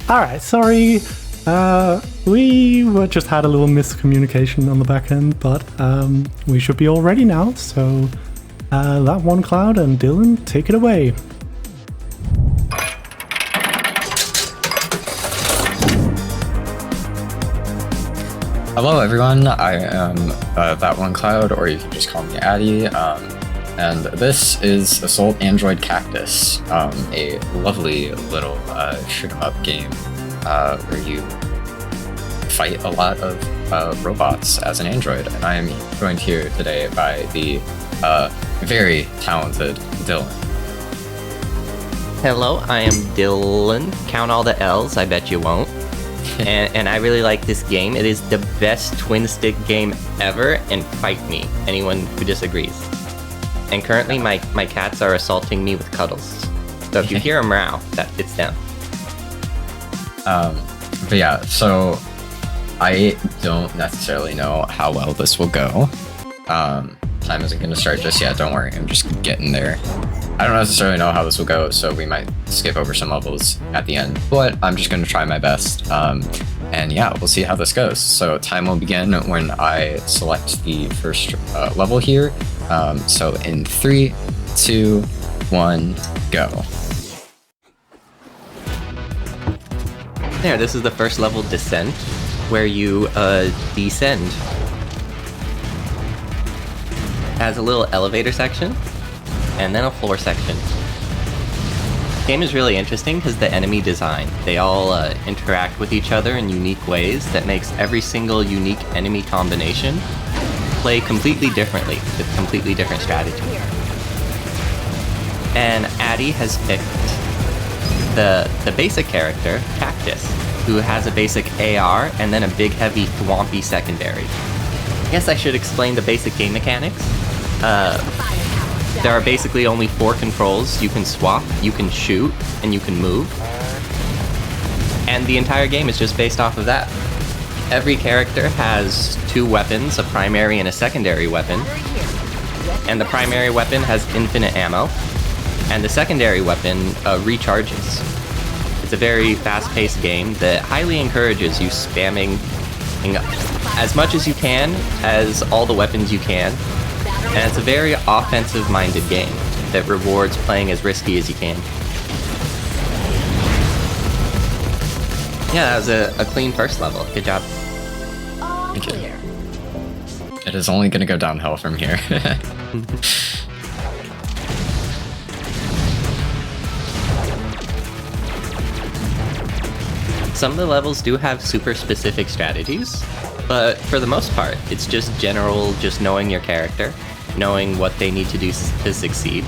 Alright, sorry. We just had a little miscommunication on the back end, but we should be all ready now, so that1cl0ud and Dylan, take it away. Hello everyone, I am that1cl0ud, or you can just call me Addy, and this is Assault Android Cactus, a lovely little shoot-em-up game where you fight a lot of robots as an android, and I am joined here today by the very talented Dylan. Hello, I am Dylan. Count all the L's, I bet you won't. and I really like this game. It is the best twin-stick game ever, and fight me, anyone who disagrees. And currently my cats are assaulting me with cuddles. So if you hear a meow, it's them. But yeah, so I don't necessarily know how well this will go. Time isn't going to start just yet, don't worry, I'm just getting there. I don't necessarily know how this will go, so we might skip over some levels at the end, but I'm just going to try my best. And yeah, we'll see how this goes. So time will begin when I select the first level here. So in 3, 2, 1, go. There, this is the first level, Descent, where you descend. Has a little elevator section, and then a floor section. The game is really interesting because the enemy design, they all interact with each other in unique ways that makes every single unique enemy combination play completely differently, with completely different strategy. And Addy has picked the basic character, Cactus, who has a basic AR and then a big heavy thwompy secondary. I guess I should explain the basic game mechanics. There are basically only 4 controls. You can swap, you can shoot, and you can move. And the entire game is just based off of that. Every character has 2 weapons, a primary and a secondary weapon. And the primary weapon has infinite ammo. And the secondary weapon recharges. It's a very fast-paced game that highly encourages you spamming as much as you can, as all the weapons you can. And it's a very offensive-minded game that rewards playing as risky as you can. Yeah, that was a clean first level. Good job. Thank you. It is only going to go downhill from here. Some of the levels do have super specific strategies, but for the most part, it's just general, just knowing your character, knowing what they need to do to succeed.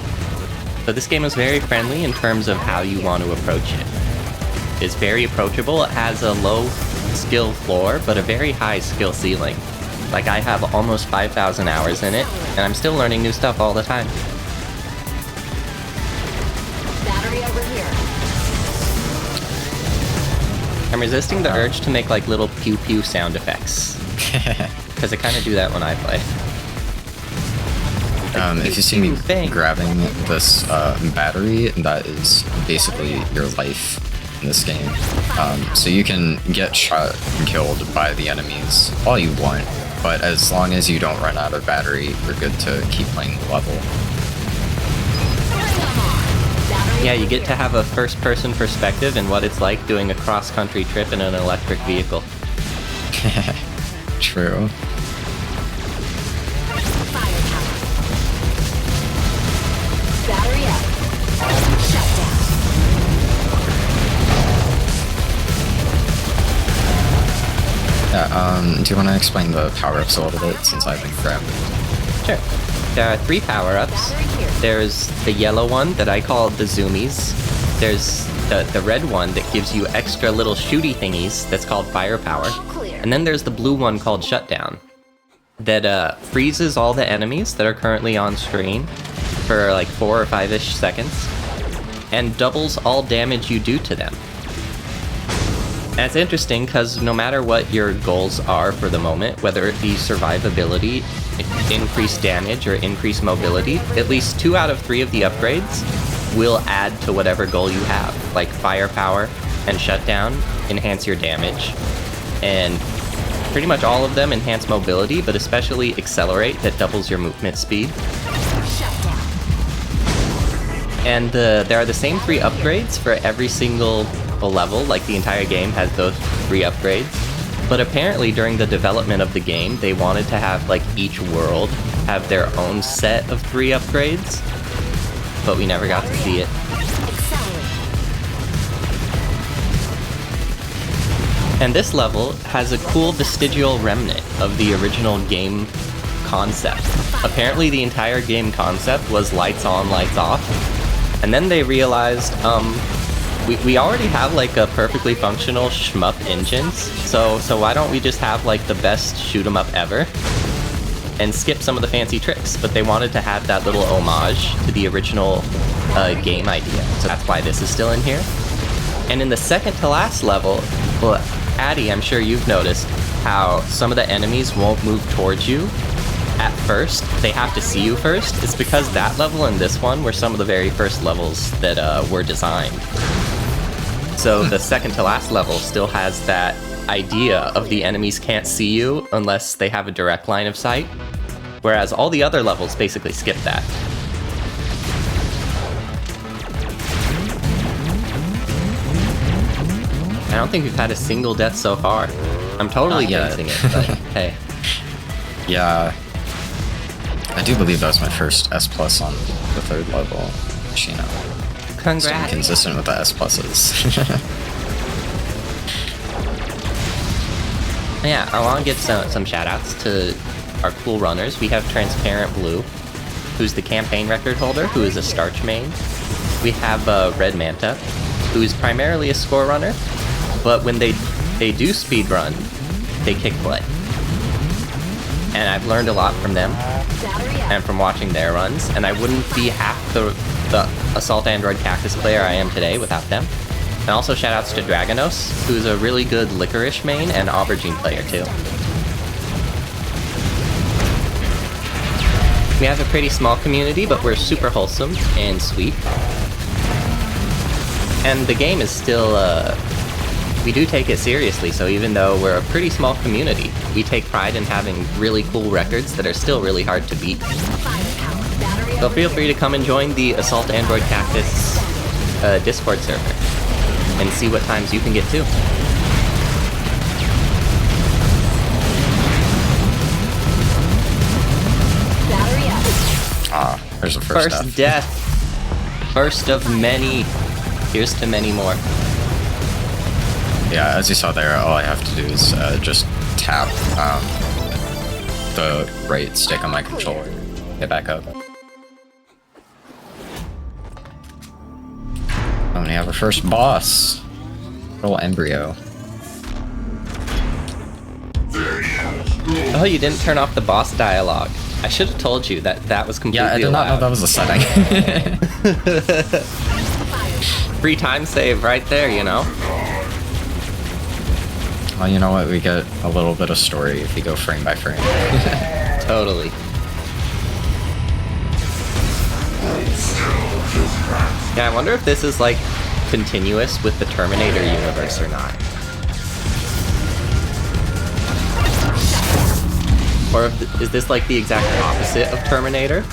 So this game is very friendly in terms of how you want to approach it. It's very approachable, it has a low skill floor, but a very high skill ceiling. Like, I have almost 5,000 hours in it, and I'm still learning new stuff all the time. Battery over here. I'm resisting the urge to make like little pew pew sound effects. Because I kind of do that when I play. If you see me grabbing this battery, that is basically your life in this game. So you can get shot and killed by the enemies all you want, but as long as you don't run out of battery, you're good to keep playing the level. Yeah, you get to have a first-person perspective in what it's like doing a cross-country trip in an electric vehicle. True. Battery up. Shut down. Yeah, do you want to explain the power-ups a little bit, since I've been grabbing? Sure. There are 3 power-ups. There's the yellow one that I call the zoomies. There's the red one that gives you extra little shooty thingies that's called firepower. And then there's the blue one called shutdown that freezes all the enemies that are currently on screen for like 4 or 5-ish seconds and doubles all damage you do to them. And it's interesting because no matter what your goals are for the moment, whether it be survivability, increased damage, or increased mobility, at least 2 out of 3 of the upgrades will add to whatever goal you have, like firepower, and Shutdown enhance your damage, and pretty much all of them enhance mobility, but especially Accelerate that doubles your movement speed. Shut down. And there are the same 3 upgrades for every single level, like the entire game has those 3 upgrades. But apparently during the development of the game, they wanted to have like each world have their own set of 3 upgrades, but we never got to see it. Accelerate. And this level has a cool vestigial remnant of the original game concept. Apparently the entire game concept was lights on, lights off, and then they realized, we already have like a perfectly functional shmup engines, so why don't we just have like the best shoot 'em up ever and skip some of the fancy tricks? But they wanted to have that little homage to the original game idea, so that's why this is still in here. And in the second to last level, well, Addy, I'm sure you've noticed how some of the enemies won't move towards you at first. They have to see you first. It's because that level and this one were some of the very first levels that were designed. So the second to last level still has that idea of the enemies can't see you unless they have a direct line of sight, whereas all the other levels basically skip that. I don't think we've had a single death so far. I'm totally jinxing it, but hey. Yeah. I do believe that was my first S+ on the 3rd level, which, you know, Congrats. staying consistent with the S+. Yeah, I want to give some shout-outs to our cool runners. We have Transparent Blue, who's the campaign record holder, who is a Starch main. We have Red Manta, who is primarily a score runner, but when they do speedrun, they kick butt. And I've learned a lot from them, and from watching their runs, and I wouldn't be half the Assault Android Cactus player I am today without them. And also shoutouts to Dragonos, who's a really good Licorice main and Aubergine player too. We have a pretty small community, but we're super wholesome and sweet. And the game is still, we do take it seriously, so even though we're a pretty small community, we take pride in having really cool records that are still really hard to beat. So feel free to come and join the Assault Android Cactus Discord server and see what times you can get to. Battery up. Ah, there's the first death. First of many. Here's to many more. Yeah, as you saw there, all I have to do is just tap the right stick on my controller. Get back up. And we have our first boss. Little embryo. Oh, you didn't turn off the boss dialogue. I should have told you that that was completely Yeah, I did not know that was a setting. Free time save right there, you know? Well, you know what? We get a little bit of story if we go frame by frame. Totally. Yeah, I wonder if this is like continuous with the Terminator universe or not. Or is this like the exact opposite of Terminator?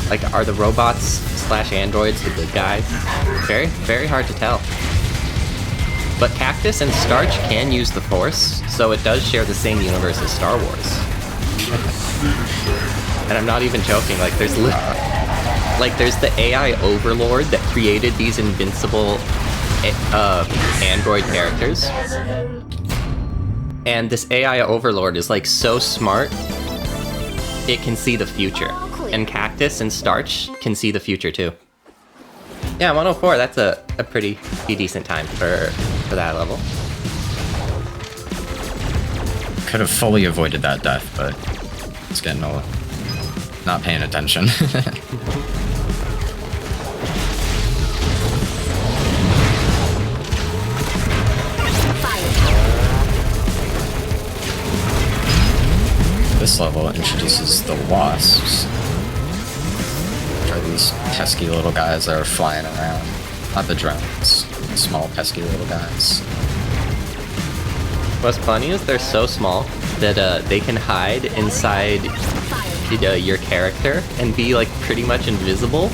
Like, are the robots slash androids the good guys? Very, very hard to tell. But Cactus and Starch can use the Force, so it does share the same universe as Star Wars. And I'm not even joking, like there's the AI overlord that created these invincible android characters. And this AI overlord is like so smart, it can see the future. And Cactus and Starch can see the future too. Yeah, 104, that's a pretty decent time for that level. Could have fully avoided that death, but it's getting not paying attention. This level introduces the wasps, which are these pesky little guys that are flying around. Not the drones. small pesky little guys. What's funny is they're so small that they can hide inside your character and be like pretty much invisible.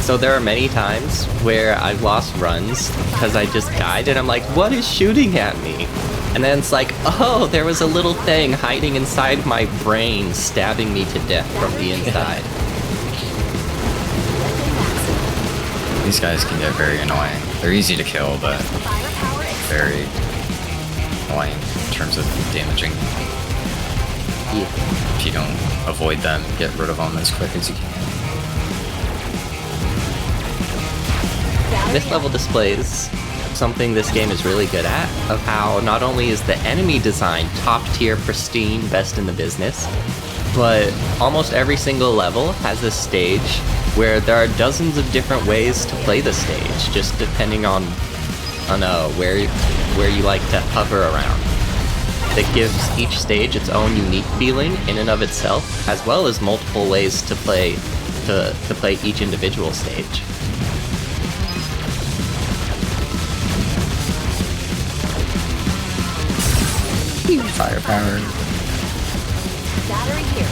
So there are many times where I've lost runs because I just died and I'm like, what is shooting at me? And then it's like, oh, there was a little thing hiding inside my brain stabbing me to death from the inside. These guys can get very annoying. They're easy to kill, but very annoying in terms of damaging. Yeah. If you don't avoid them, get rid of them as quick as you can. This level displays something this game is really good at, of how not only is the enemy design top tier, pristine, best in the business, but almost every single level has a stage where there are dozens of different ways to play the stage, just depending on where you like to hover around. That gives each stage its own unique feeling in and of itself, as well as multiple ways to play each individual stage. Firepower. Battery here.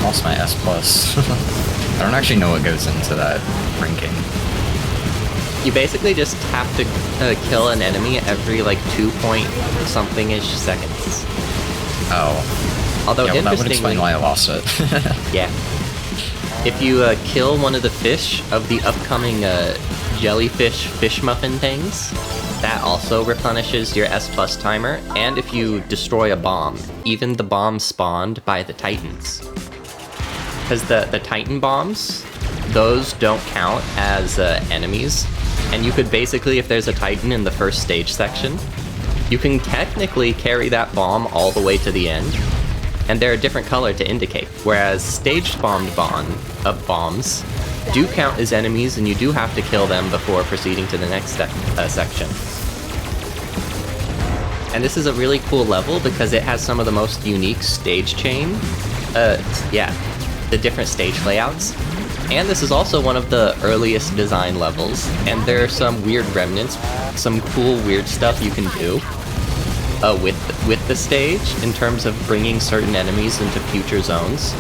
Lost my S+. I don't actually know what goes into that ranking. You basically just have to kill an enemy every like 2-point-something-ish seconds. Oh. Although Yeah, well, that would interestingly, explain why I lost it. yeah, if you kill one of the fish of the upcoming jellyfish fish muffin things, that also replenishes your S+ timer, and if you destroy a bomb, even the bomb spawned by the Titans. Because the Titan bombs, those don't count as enemies, and you could basically, if there's a Titan in the first stage section, you can technically carry that bomb all the way to the end, and they're a different color to indicate, whereas stage-spawned bombs do count as enemies, and you do have to kill them before proceeding to the next section. And this is a really cool level because it has some of the most unique stage the different stage layouts. And this is also one of the earliest design levels, and there are some weird remnants, some cool weird stuff you can do with the stage in terms of bringing certain enemies into future zones.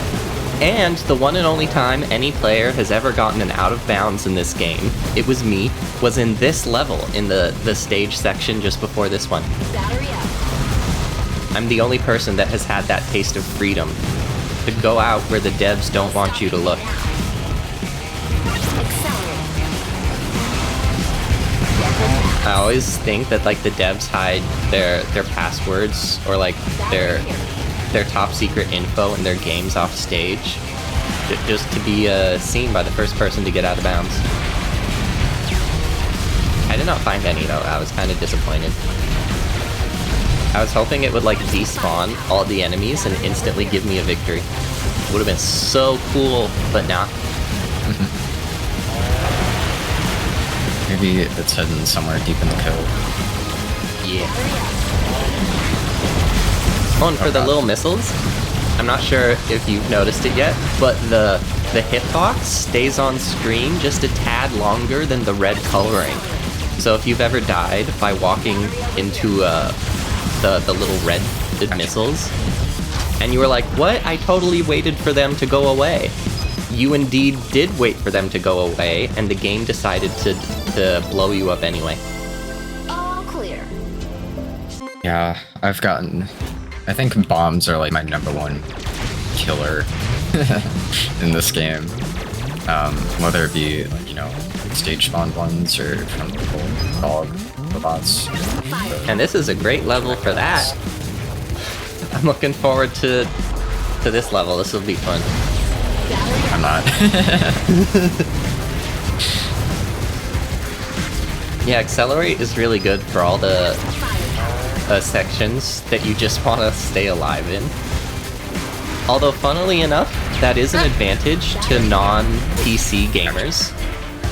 And the one and only time any player has ever gotten an out of bounds in this game, it was me, was in this level, in the stage section just before this one. Battery up. I'm the only person that has had that taste of freedom, to go out where the devs don't want you to look. I always think that like the devs hide their passwords or like their top secret info in their games off stage, just to be seen by the first person to get out of bounds. I did not find any though. I was kind of disappointed. I was hoping it would like despawn all the enemies and instantly give me a victory. Would have been so cool, but nah. Maybe it's hidden somewhere deep in the code. Yeah. Oh, and for the little missiles, I'm not sure if you've noticed it yet, but the hitbox stays on screen just a tad longer than the red coloring. So if you've ever died by walking into the little red missiles, and you were like, what? I totally waited for them to go away. You indeed did wait for them to go away, and the game decided to blow you up anyway. All clear. Yeah, I think bombs are like my #1 killer in this game. Whether it be like, stage spawned ones or from people, dog, robots. And this is a great level for that. I'm looking forward to this level. This will be fun. I'm not. Yeah, Accelerate is really good for all the sections that you just want to stay alive in. Although, funnily enough, that is an advantage to non-PC gamers,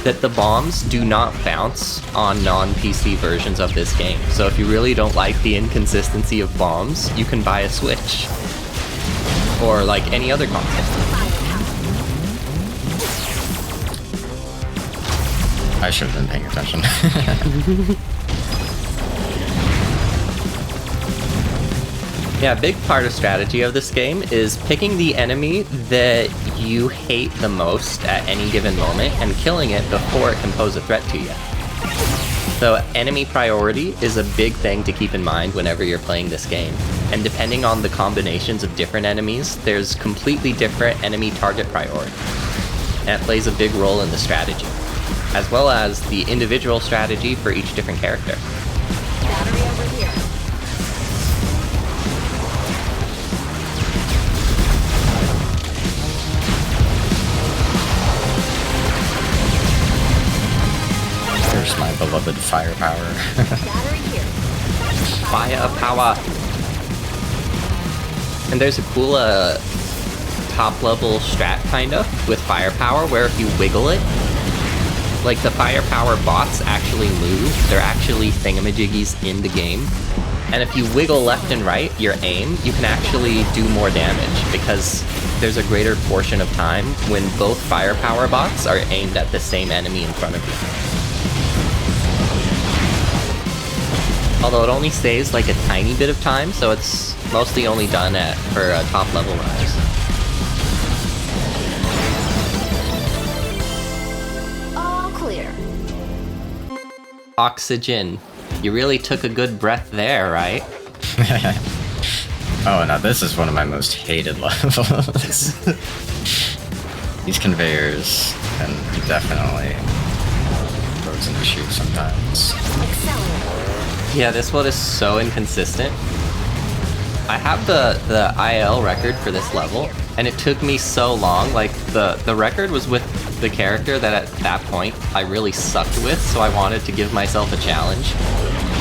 that the bombs do not bounce on non-PC versions of this game. So if you really don't like the inconsistency of bombs, you can buy a Switch. Or like any other console. I should have been paying attention. Yeah, a big part of strategy of this game is picking the enemy that you hate the most at any given moment and killing it before it can pose a threat to you. So enemy priority is a big thing to keep in mind whenever you're playing this game. And depending on the combinations of different enemies, there's completely different enemy target priority. And that plays a big role in the strategy, as well as the individual strategy for each different character. Battery over here. There's my beloved firepower. Battery here. Firepower. And there's a cool top level strat kinda with firepower where if you wiggle it, like the firepower bots actually move. They're actually thingamajiggies in the game. And if you wiggle left and right your aim, you can actually do more damage because there's a greater portion of time when both firepower bots are aimed at the same enemy in front of you. Although it only stays like a tiny bit of time, so it's mostly only done for a top level rise. All clear. Oxygen. You really took a good breath there, right? Oh, now this is one of my most hated levels. These conveyors can definitely throw an issue sometimes. Accelerate. Yeah, this one is so inconsistent. I have the IL record for this level, and it took me so long. Like, the record was with the character that at that point I really sucked with, so I wanted to give myself a challenge.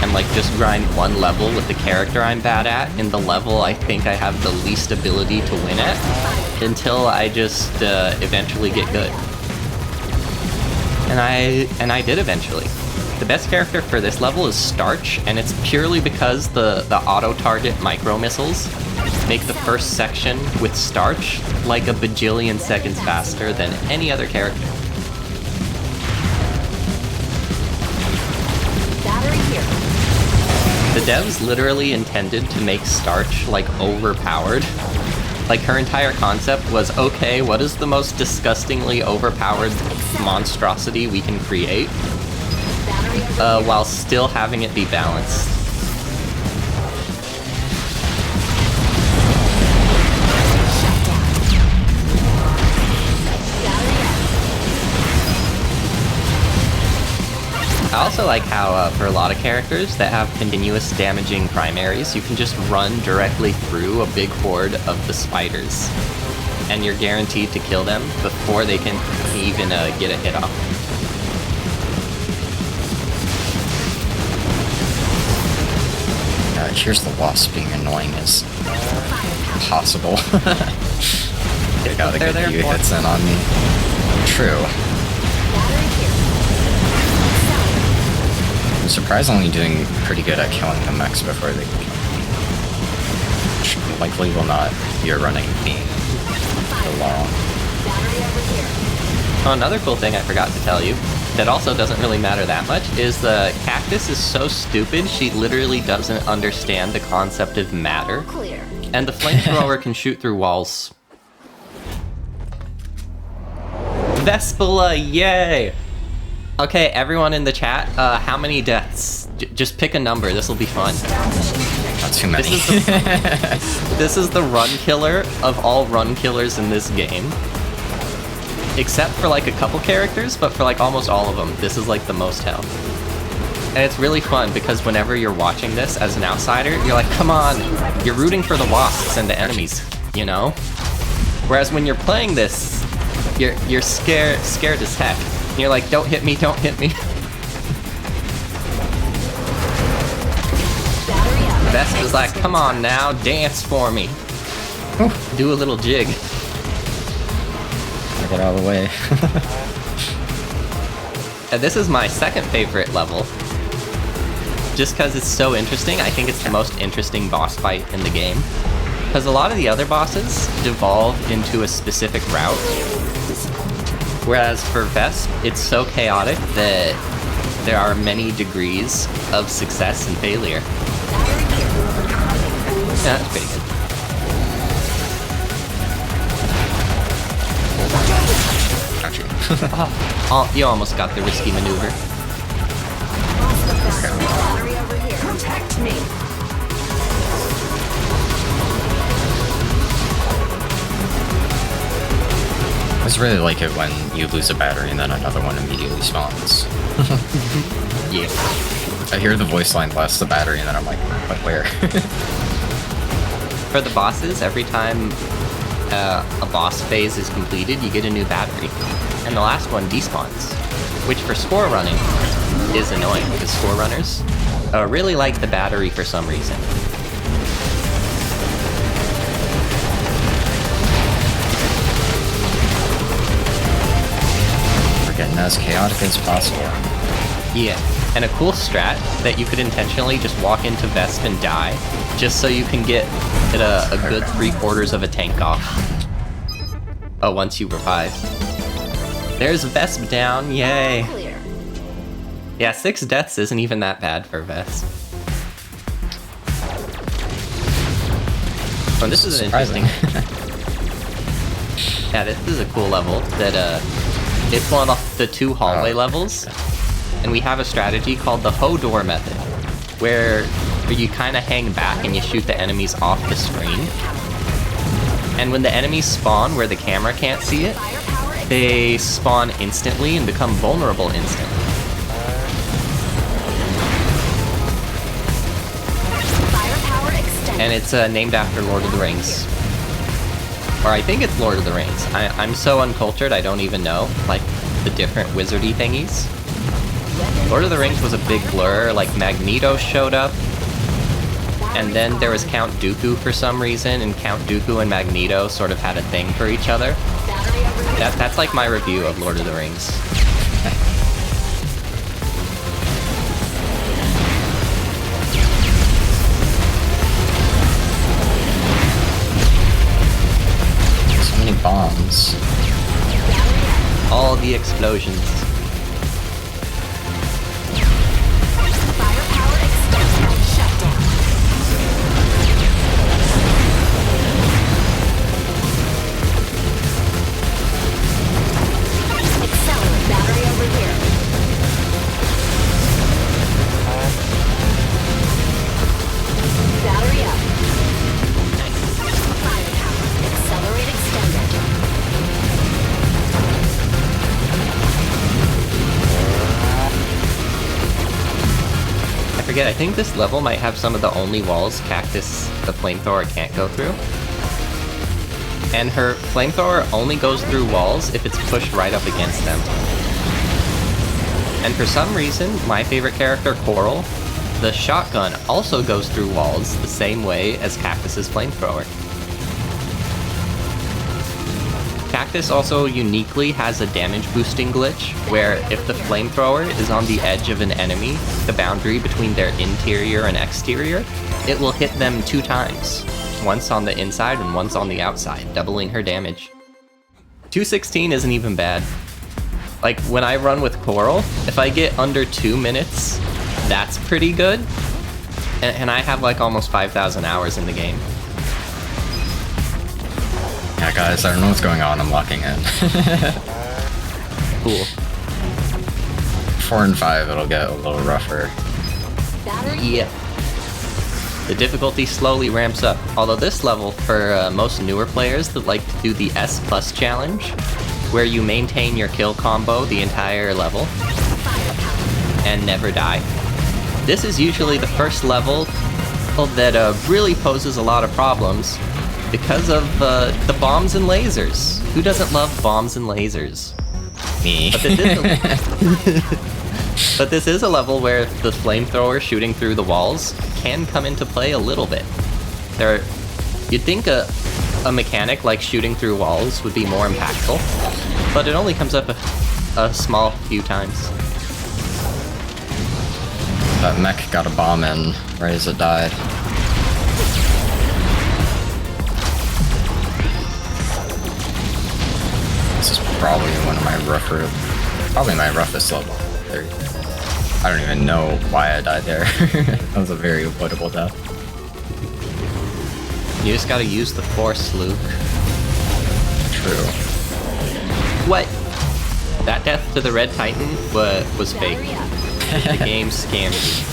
And like just grind one level with the character I'm bad at in the level I think I have the least ability to win at, until I just eventually get good. And I did eventually. The best character for this level is Starch, and it's purely because the auto-target micro-missiles make the first section with Starch like a bajillion seconds faster than any other character. Battery here. The devs literally intended to make Starch like overpowered. Like her entire concept was, okay, what is the most disgustingly overpowered monstrosity we can create? While still having it be balanced. I also like how for a lot of characters that have continuous damaging primaries, you can just run directly through a big horde of the spiders. And you're guaranteed to kill them before they can even get a hit off. Here's the wasp being annoying as possible. They gotta get a few hits in on me. True. I'm surprisingly doing pretty good at killing the mechs before they can kill me. Which likely will not be a running theme for long. Oh, another cool thing I forgot to tell you, that also doesn't really matter that much, is the Cactus is so stupid she literally doesn't understand the concept of matter. Clear. And the flamethrower can shoot through walls. Vespula, yay! Okay, everyone in the chat, how many deaths? Just pick a number, this will be fun. Not too many. This is the run killer of all run killers in this game. Except for like a couple characters, but for like almost all of them, this is like the most health. And it's really fun because whenever you're watching this as an outsider, you're like, come on, you're rooting for the wasps and the enemies, you know? Whereas when you're playing this, you're scared as heck. And you're like, don't hit me, don't hit me. Vesp is like, come on now, dance for me. Do a little jig. Get out of the way. And this is my second favorite level. Just because it's so interesting, I think it's the most interesting boss fight in the game. Because a lot of the other bosses devolve into a specific route. Whereas for Vesp, it's so chaotic that there are many degrees of success and failure. Yeah, that's pretty good. Got you. Oh, you almost got the risky maneuver. Battery over here. Protect me. I just really like it when you lose a battery and then another one immediately spawns. Yeah. I hear the voice line blast the battery and then I'm like, but where? For the bosses, every time a boss phase is completed, you get a new battery. And the last one despawns. Which for score running is annoying, because score runners really like the battery for some reason. We're getting as chaotic as possible. Yeah, and a cool strat that you could intentionally just walk into Vesp and die, just so you can get a good 3/4 of a tank off. Oh, once you revive. There's Vesp down, yay! Clear. Yeah, 6 deaths isn't even that bad for Vesp. Oh, this is an Surprising. interesting... Yeah, this is a cool level that, it's one of the 2 hallway levels. And we have a strategy called the Hodor method, where you kind of hang back and you shoot the enemies off the screen. And when the enemies spawn where the camera can't see it, they spawn instantly and become vulnerable instantly. Firepower extended. And it's named after Lord of the Rings. Or I think it's Lord of the Rings. I'm so uncultured I don't even know, like, the different wizardy thingies. Lord of the Rings was a big blur, like Magneto showed up, and then there was Count Dooku for some reason, and Count Dooku and Magneto sort of had a thing for each other. Battery over here. That's like my review of Lord of the Rings. So many bombs. All the explosions. Firepower extended. Shut down. Accelerate. Battery over here. Battery up. Firepower. Accelerate extended. I forget, I think this level might have some of the only walls Cactus, the flamethrower, can't go through. And her flamethrower only goes through walls if it's pushed right up against them. And for some reason, my favorite character, Coral, the shotgun also goes through walls the same way as Cactus's flamethrower. Cactus also uniquely has a damage boosting glitch, where if the flamethrower is on the edge of an enemy, the boundary between their interior and exterior, it will hit them 2 times. Once on the inside and once on the outside, doubling her damage. 216 isn't even bad. Like, when I run with Coral, if I get under 2 minutes, that's pretty good. And I have like almost 5,000 hours in the game. Yeah, guys, I don't know what's going on. I'm locking in. Cool. 4 and 5, it'll get a little rougher. Battery. Yeah. The difficulty slowly ramps up, although this level, for most newer players that like to do the S+ challenge, where you maintain your kill combo the entire level and never die. This is usually the first level that really poses a lot of problems because of the bombs and lasers. Who doesn't love bombs and lasers? Me. But this is a level where the flamethrower shooting through the walls can come into play a little bit. You'd think a mechanic like shooting through walls would be more impactful, but it only comes up a small few times. That mech got a bomb in right as it died. This is probably one of my probably my roughest level. I don't even know why I died there. That was a very avoidable death. You just gotta use the force, Luke. True. What? That death to the Red Titan was fake. Battery up. The game scammed you.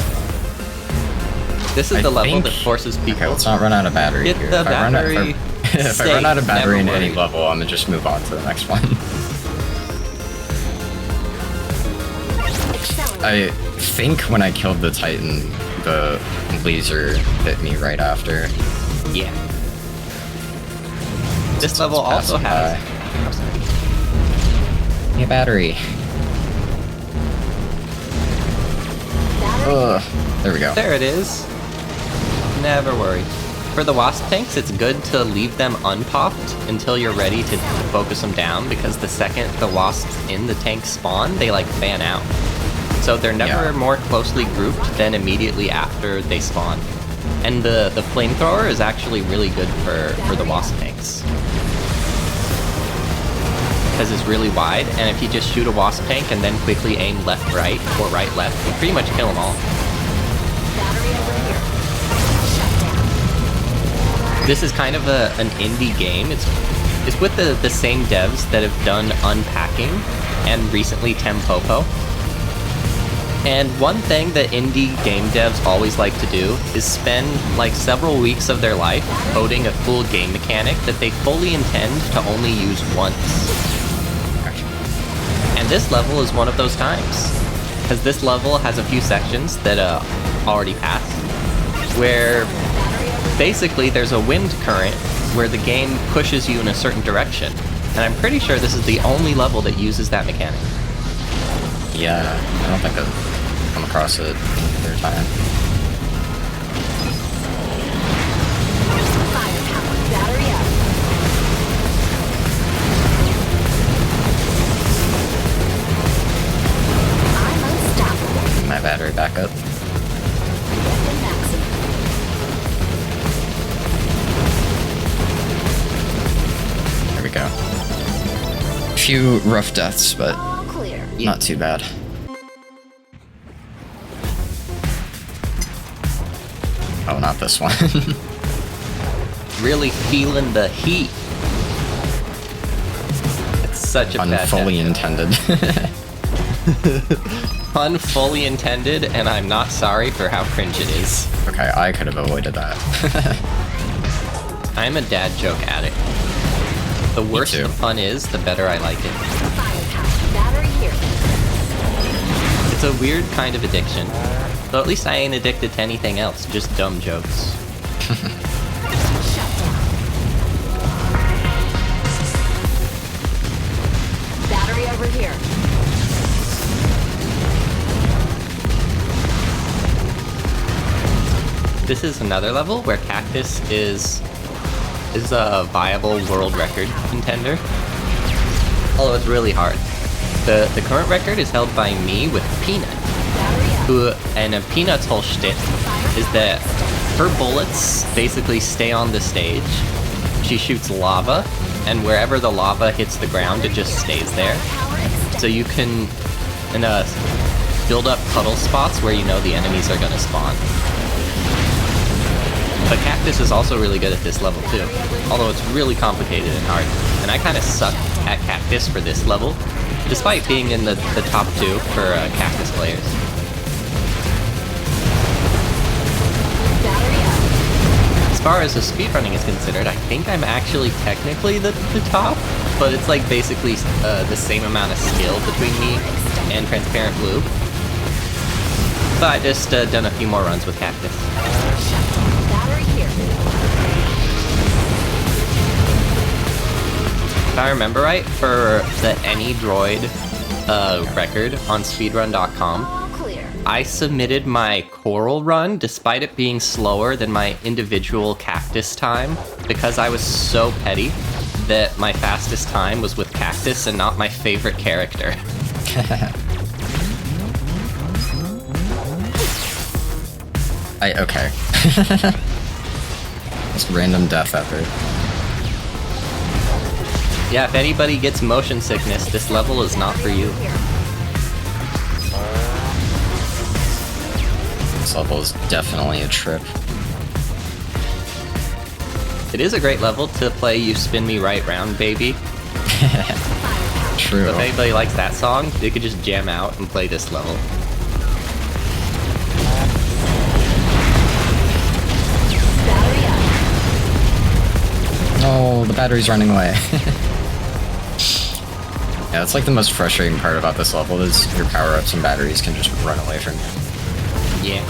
This is the level that forces people. Okay, let's not run out of battery Get here. the If I run out- battery if I run out of safe, battery in never any worry. level, I'm gonna just move on to the next one. Accelerate. I think when I killed the Titan, the laser hit me right after. Yeah. This level It's also passing has. Yeah, battery. Battery. Ugh. There we go. There it is. Never worry. For the wasp tanks, it's good to leave them unpopped until you're ready to focus them down, because the second the wasps in the tank spawn, they like fan out. So they're never Yeah. more closely grouped than immediately after they spawn. And the flamethrower is actually really good for the wasp tanks. Because it's really wide, and if you just shoot a wasp tank and then quickly aim left-right or right-left, you pretty much kill them all. Battery over here. Shut down. This is kind of an indie game. It's with the same devs that have done Unpacking and recently Tempopo. And one thing that indie game devs always like to do is spend like several weeks of their life coding a cool game mechanic that they fully intend to only use once. And this level is one of those times. Because this level has a few sections that already passed, where basically there's a wind current where the game pushes you in a certain direction. And I'm pretty sure this is the only level that uses that mechanic. Yeah, I don't think I've come across it either time. Firepower. Battery up. I'm unstoppable. Get my battery back up. Get the maximum. There we go. Few rough deaths, but All clear. not too bad. Oh, not this one. Really feeling the heat. It's such a bad Unfully death. intended. Pun fully intended, and I'm not sorry for how cringe it is. Okay, I could have avoided that. I'm a dad joke addict. The worse too. the pun is, the better I like it. Firepower. Battery here. It's a weird kind of addiction. Though at least I ain't addicted to anything else, just dumb jokes. Shut down. Battery over here. This is another level where Cactus is a viable world record contender. Although it's really hard. The current record is held by me with Peanut, Battery up. and Peanut's whole shtick is that her bullets basically stay on the stage. She shoots lava, and wherever the lava hits the ground, it just stays there. Power extended. So you can build up puddle spots where you know the enemies are gonna spawn. But Cactus is also really good at this level too, although it's really complicated and hard. And I kind of suck at Cactus for this level, despite being in the top 2 for Cactus players. Battery up. As far as the speedrunning is considered, I think I'm actually technically the top, but it's like basically the same amount of skill between me and Transparent Blue. But I just done a few more runs with Cactus. Battery here. If I remember right, for the Any Droid record on speedrun.com, All clear. I submitted my Coral run despite it being slower than my individual Cactus time because I was so petty that my fastest time was with Cactus and not my favorite character. Okay. Just random death effort. Yeah, if anybody gets motion sickness, this level is not for you. This level is definitely a trip. It is a great level to play You Spin Me Right Round, Baby. True. So if anybody likes that song, they could just jam out and play this level. Battery up. Oh, the battery's running away. Yeah, that's like the most frustrating part about this level is your power-ups and batteries can just run away from you. Yeah.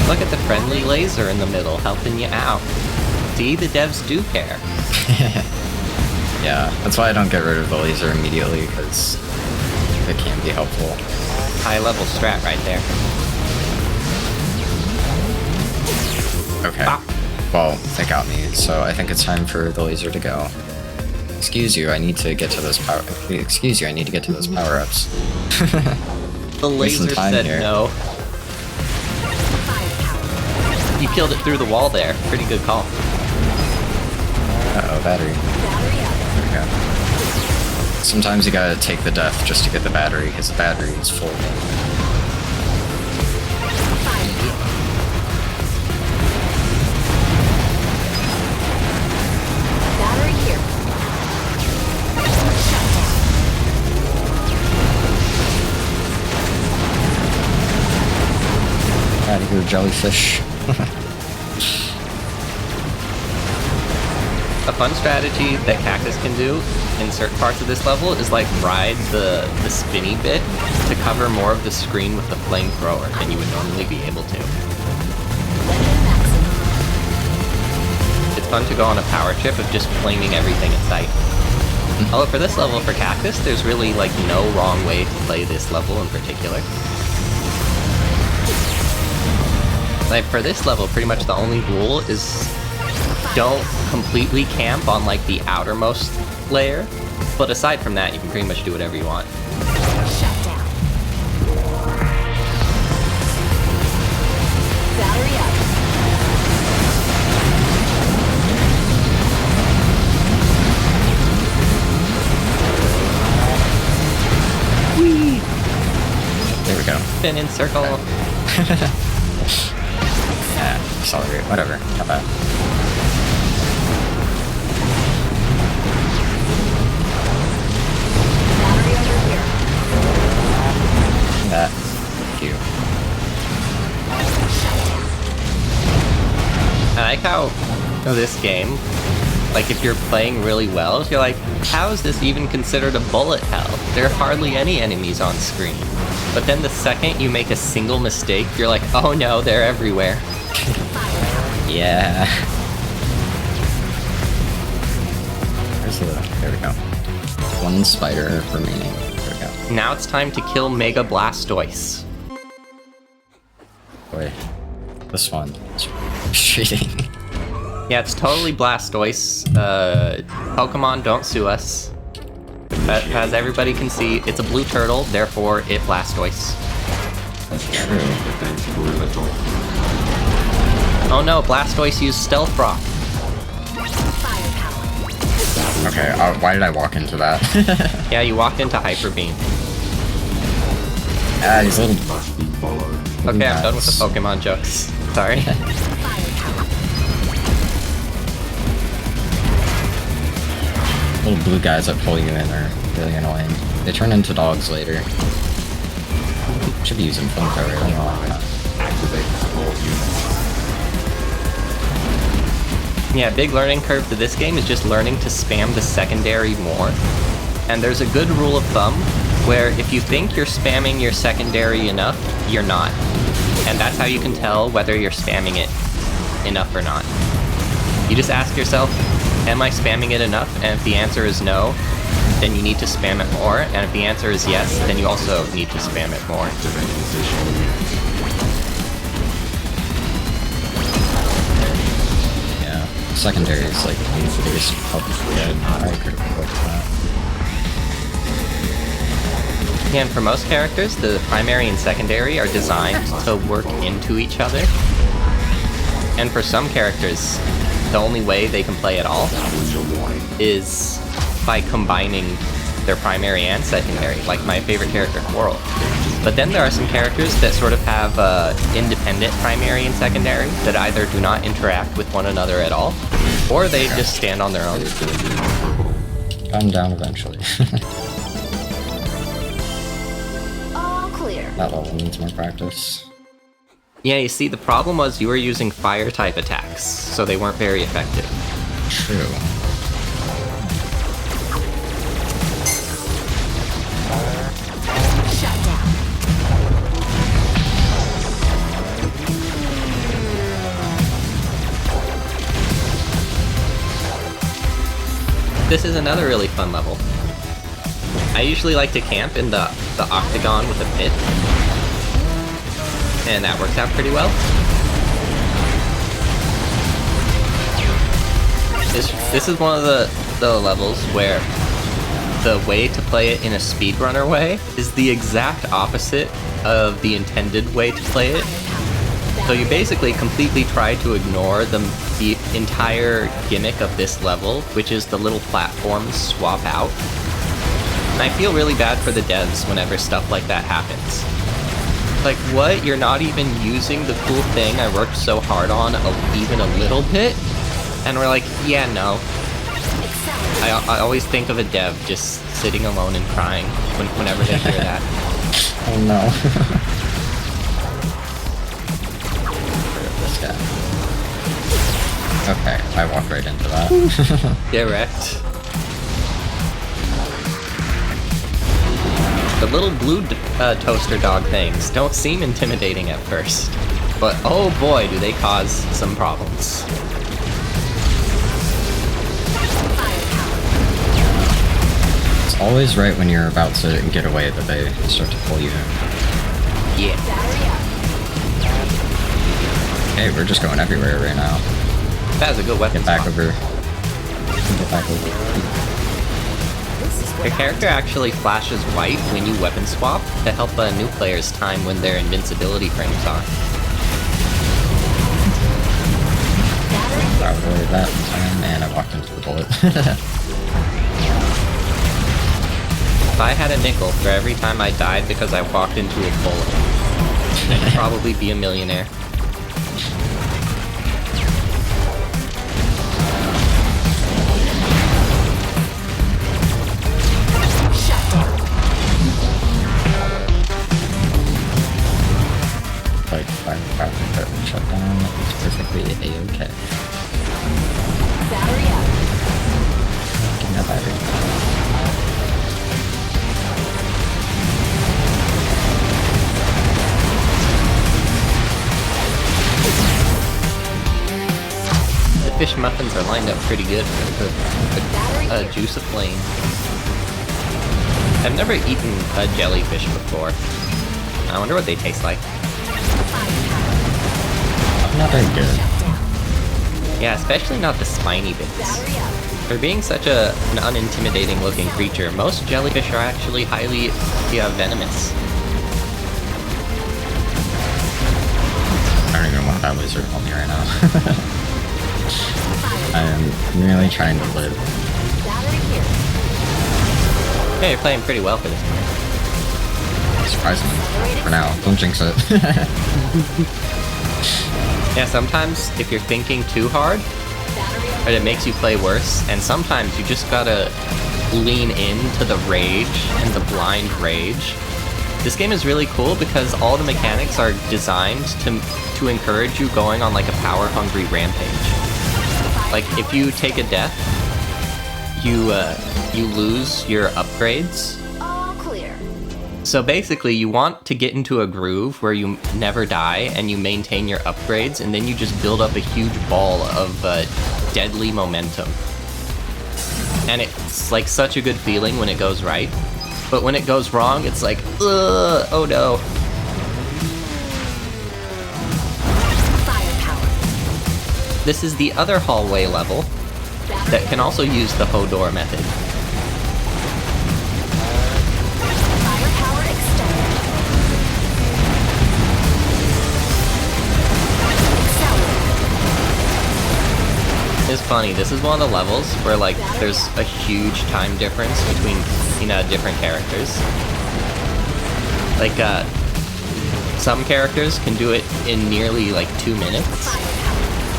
Look at the friendly laser in the middle helping you out. See, the devs do care. Yeah, that's why I don't get rid of the laser immediately, because it can be helpful. High level strat right there. Okay. Ah. Well, they got me, so I think it's time for the laser to go. Excuse you, I need to get to those power. Excuse you, I need to get to those power-ups. The laser time said here. no. You killed it through the wall there. Pretty good call. Uh-oh, battery. Battery up. There we go. Sometimes you gotta take the death just to get the battery, because the battery is full. Battery here. Shutdown. Out of here, jellyfish. A fun strategy that Cactus can do in certain parts of this level is like ride the spinny bit to cover more of the screen with the flamethrower than you would normally be able to. Weapon maximum. It's fun to go on a power trip of just flaming everything in sight. Although for this level, for Cactus, there's really like no wrong way to play this level in particular. Like for this level, pretty much the only rule is don't completely camp on like the outermost layer, but aside from that, you can pretty much do whatever you want. Shutdown. Battery up. There we go. Spin in circle. Yeah, accelerate, whatever. Not bad. Battery over here. That. Thank you. I like how this game, like if you're playing really well, you're like, how is this even considered a bullet hell? There are hardly any enemies on screen. But then the second you make a single mistake, you're like, oh no, they're everywhere. Yeah. Where's the... There we go. One spider remaining. There we go. Now it's time to kill Mega Blastoise. Boy. This one is cheating. Yeah, it's totally Blastoise. Pokemon, don't sue us. But as everybody can see, it's a blue turtle, therefore it Blastoise. True. Oh no, Blastoise used Stealth Rock. Firepower. Okay, why did I walk into that? Yeah, you walked into Hyper Beam. Ah, these little... Okay, I'm done with the Pokemon jokes. Sorry. Firepower. Little blue guys that pull you in are really annoying. They turn into dogs later. Should be using flamethrower, I don't know why not. Yeah, big learning curve to this game is just learning to spam the secondary more. And there's a good rule of thumb where if you think you're spamming your secondary enough, you're not. And that's how you can tell whether you're spamming it enough or not. You just ask yourself, am I spamming it enough? And if the answer is no, then you need to spam it more. And if the answer is yes, then you also need to spam it more. Yeah, secondary is like the biggest help you get. I agree with that. And for most characters, the primary and secondary are designed to work into each other. And for some characters, the only way they can play at all is by combining their primary and secondary, like my favorite character, Coral. But then there are some characters that sort of have independent primary and secondary that either do not interact with one another at all, or they just stand on their own. I'm down eventually. All clear. That level needs more practice. Yeah, you see, the problem was you were using fire-type attacks, so they weren't very effective. True. Shut down. This is another really fun level. I usually like to camp in the octagon with a pit, and that works out pretty well. This is one of the levels where the way to play it in a speedrunner way is the exact opposite of the intended way to play it. So you basically completely try to ignore the entire gimmick of this level, which is the little platforms swap out. And I feel really bad for the devs whenever stuff like that happens. Like, what? You're not even using the cool thing I worked so hard on even a little bit? And we're like, yeah, no. I always think of a dev just sitting alone and crying whenever they hear that. Oh no. This guy. Okay, I walked right into that. Get wrecked. The little blue toaster dog things don't seem intimidating at first, but oh boy do they cause some problems. It's always right when you're about to get away that they start to pull you in. Yeah. Hey, we're just going everywhere right now. That's a good weapon. Get back swap. over. Get back over. Your character actually flashes white when you weapon swap to help new players time when their invincibility frames are. Probably that time, and I walked into the bullet. If I had a nickel for every time I died because I walked into a bullet, I'd probably be a millionaire. Like, fire shut down. It's perfectly a-okay. Battery up. Give me that battery. The fish muffins are lined up pretty good for the juice of flame. I've never eaten a jellyfish before. I wonder what they taste like. Not very good. Yeah, especially not the spiny bits. Battery up. For being such an unintimidating looking creature, most jellyfish are actually highly venomous. I don't even want that lizard on me right now. I am really trying to live. Battery here. Yeah, you're playing pretty well for this game. Surprisingly. For now. Don't jinx it. Yeah, sometimes if you're thinking too hard, it makes you play worse, and sometimes you just gotta lean into the rage and the blind rage. This game is really cool because all the mechanics are designed to encourage you going on like a power-hungry rampage. Like, if you take a death, you lose your upgrades. All clear. So basically, you want to get into a groove where you never die and you maintain your upgrades, and then you just build up a huge ball of deadly momentum. And it's like such a good feeling when it goes right, but when it goes wrong, it's like, ugh, oh no. Firepower. This is the other hallway level that can also use the Hodor method. Firepower funny. This is one of the levels where like there's a huge time difference between different characters. Like some characters can do it in nearly like 2 minutes,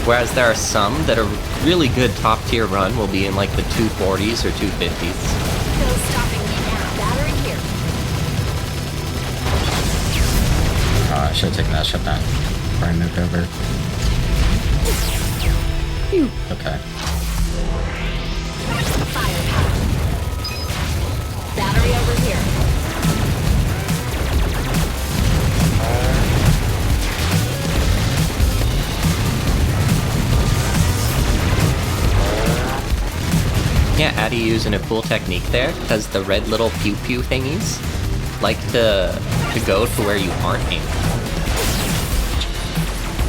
whereas there are some that a really good top tier run will be in like the 240s or 250s. No stopping me now. Battery here. Oh, I should have taken that shutdown before I moved over. Okay. Firepower. Battery over here. Yeah, Addy using a cool technique there, because the red little pew pew thingies like to go to where you aren't aiming.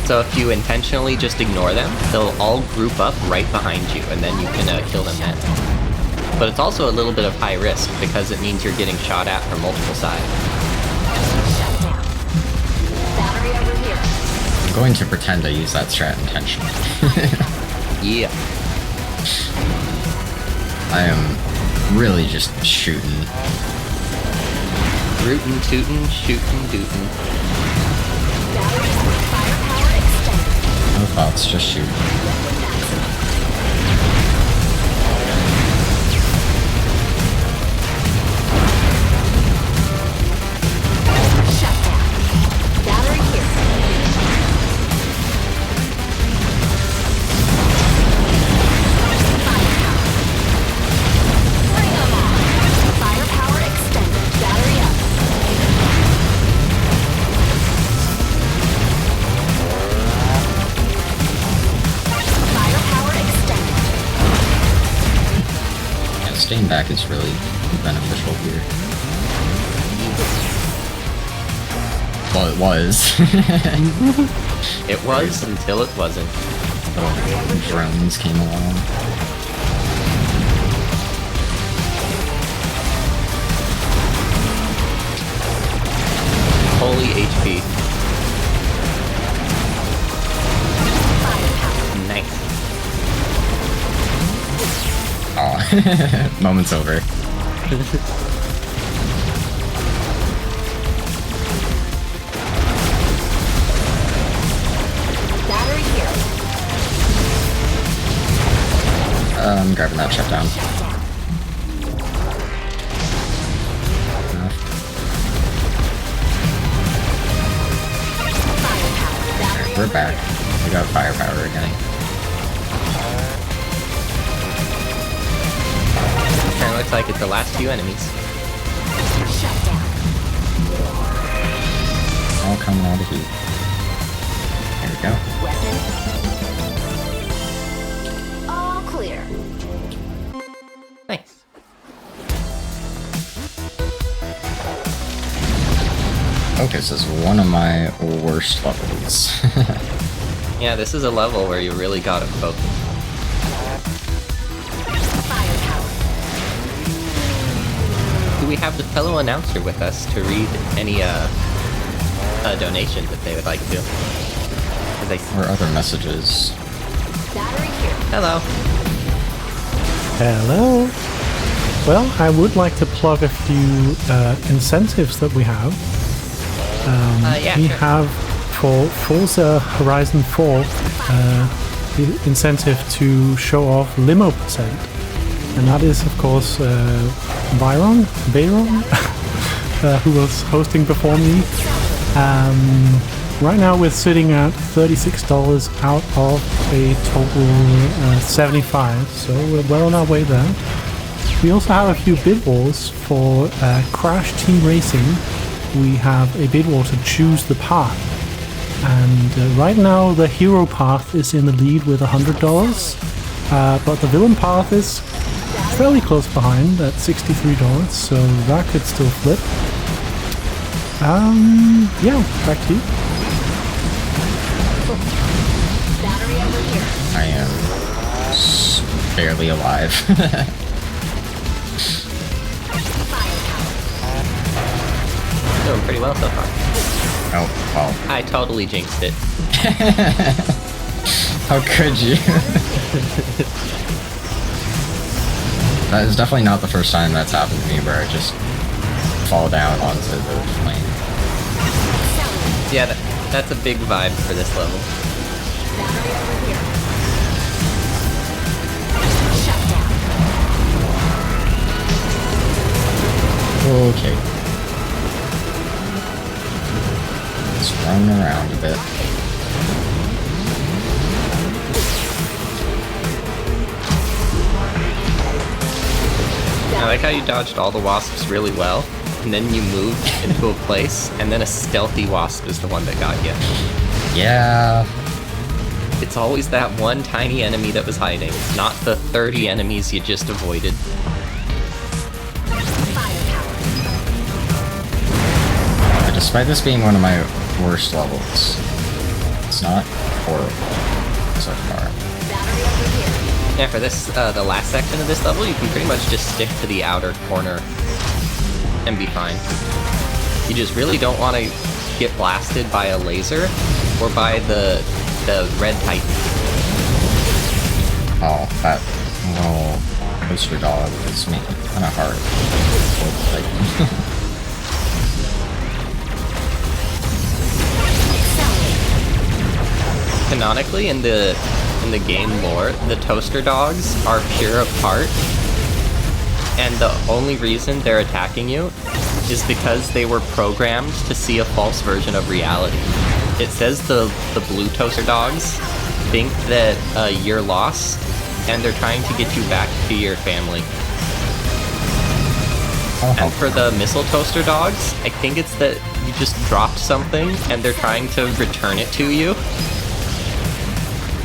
So if you intentionally just ignore them, they'll all group up right behind you, and then you can kill them then. But it's also a little bit of high risk, because it means you're getting shot at from multiple sides. Shut down. Battery over here. I'm going to pretend I use that strat intentionally. Yeah. I am really just shooting. Rootin' tootin', shootin' dootin'. Battery up. Firepower extended. No thoughts, just shoot. Weapon maximum. Shut down. Battery here. Firepower. Bring 'em on. Firepower extended. Battery up. Firepower extended. Yeah, staying back is really beneficial here. Well, it was. It was until it wasn't. Little drones came along. Holy HP. Nice. Aw. Moment's over. Battery here. I'm grabbing that shutdown. Shut down. Enough. Firepower. Battery We're over back. here. We got firepower again. Kinda looks like it's the last few enemies. Shut down. All coming out of heat. There we go. Weapon. All clear. Nice. Focus is one of my worst levels. Yeah, this is a level where you really gotta focus. Firepower. Do we have the fellow announcer with us to read any donations if they would like to? 'Cause Or other messages. Battery here. Hello. Hello. Well, I would like to plug a few incentives that we have. Yeah, We sure. have for Forza Horizon 4 the incentive to show off limo percent, and that is of course Byron, who was hosting before me. Right now we're sitting at $36 out of a total 75, so we're well on our way there. We also have a few bid wars for Crash Team Racing. We have a bid war to choose the path, and right now the hero path is in the lead with $100, but the villain path is fairly close behind at $63, so that could still flip. Yeah, back to you. Battery over here. I am barely alive. Firepower. Doing pretty well so far. Oh, well. I totally jinxed it. How could you? That is definitely not the first time that's happened to me where I just fall down onto the plane. Yeah, that's a big vibe for this level. Battery over here. Shut down. Okay. Let's run around a bit. I like how you dodged all the wasps really well, and then you moved into a place, and then a stealthy wasp is the one that got you. Yeah. It's always that one tiny enemy that was hiding, not the 30 enemies you just avoided. Firepower. Despite this being one of my worst levels, it's not horrible so far. Battery over here. Yeah, for this, the last section of this level, you can pretty much just stick to the outer corner and be fine. You just really don't want to get blasted by a laser or by the red titan. Oh, that little poster dog is making it kind of hard. Canonically, in the game lore, the toaster dogs are pure of heart, and the only reason they're attacking you is because they were programmed to see a false version of reality. It says the blue toaster dogs think that you're lost, and they're trying to get you back to your family. And for the missile toaster dogs, I think it's that you just dropped something, and they're trying to return it to you.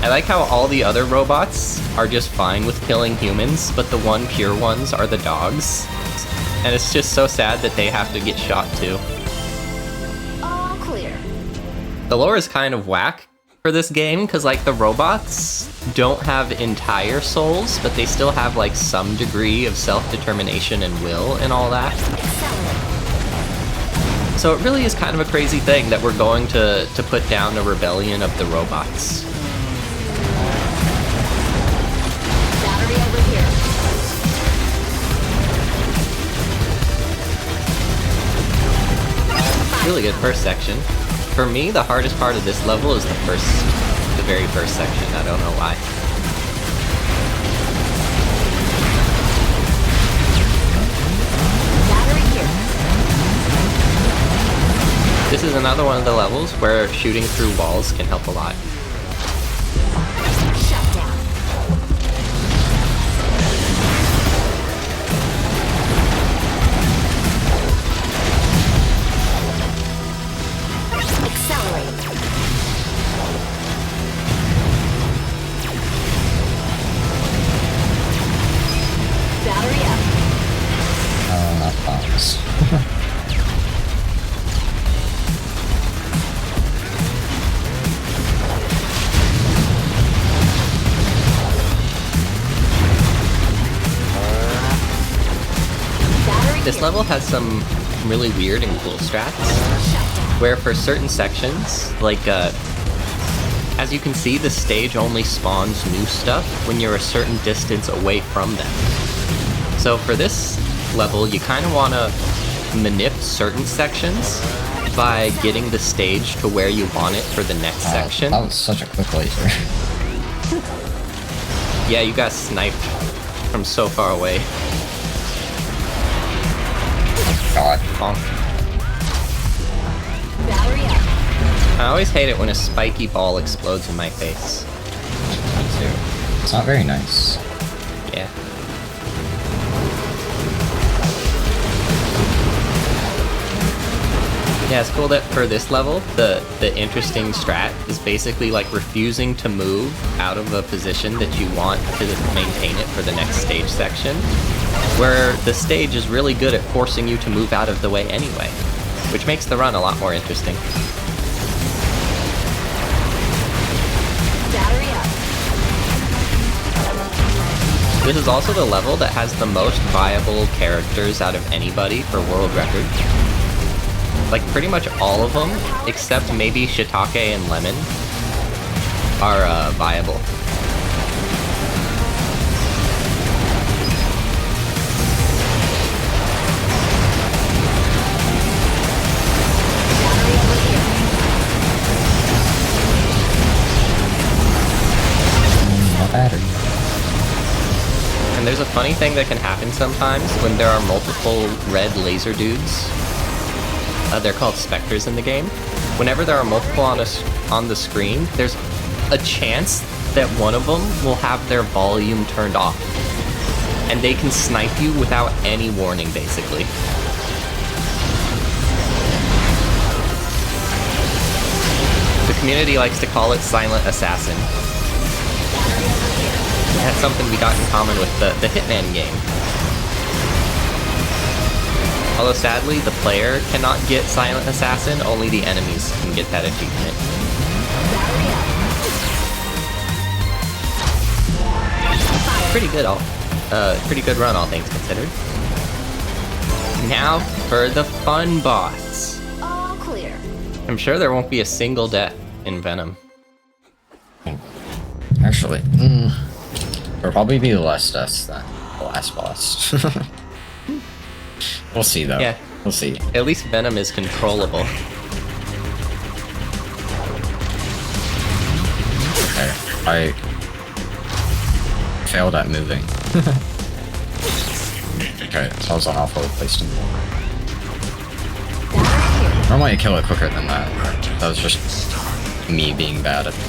I like how all the other robots are just fine with killing humans, but the one pure ones are the dogs. And it's just so sad that they have to get shot too. All clear. The lore is kind of whack for this game, because like the robots don't have entire souls, but they still have like some degree of self-determination and will and all that. Accelerate. So it really is kind of a crazy thing that we're going to put down a rebellion of the robots. Battery over here. Really good first section. For me, the hardest part of this level is the very first section. I don't know why. Battery here. This is another one of the levels where shooting through walls can help a lot. Shut down. Accelerate. Battery up. Oh, not bombs. Battery This here. level has some really weird and cool strats, Shut down. where for certain sections, like, as you can see, the stage only spawns new stuff when you're a certain distance away from them. So for this level, you kind of want to manip certain sections by getting the stage to where you want it for the next section. That was such a quick laser. Yeah, you got sniped from so far away. God. Bonk. Battery up. I always hate it when a spiky ball explodes in my face. Me too. It's not very nice. Yeah. Yeah, it's cool that for this level, the interesting strat is basically like refusing to move out of a position that you want to maintain it for the next stage section, where the stage is really good at forcing you to move out of the way anyway, which makes the run a lot more interesting. Battery up. This is also the level that has the most viable characters out of anybody for world record. Like pretty much all of them, except maybe Shiitake and Lemon. are viable. Battery over here. No battery. And there's a funny thing that can happen sometimes when there are multiple red laser dudes. They're called specters in the game. Whenever there are multiple on the screen, there's a chance that one of them will have their volume turned off. And they can snipe you without any warning, basically. The community likes to call it Silent Assassin. That's something we got in common with the Hitman game. Although sadly, the player cannot get Silent Assassin, only the enemies can get that achievement. Pretty good run, all things considered. Now for the fun boss. All clear. I'm sure there won't be a single death in Venom. Actually, there'll probably be less deaths than the last boss. We'll see though. Yeah. We'll see. At least Venom is controllable. Okay. I failed at moving. Okay, so I was on awful place to move. Normally I kill it quicker than that. That was just me being bad at it.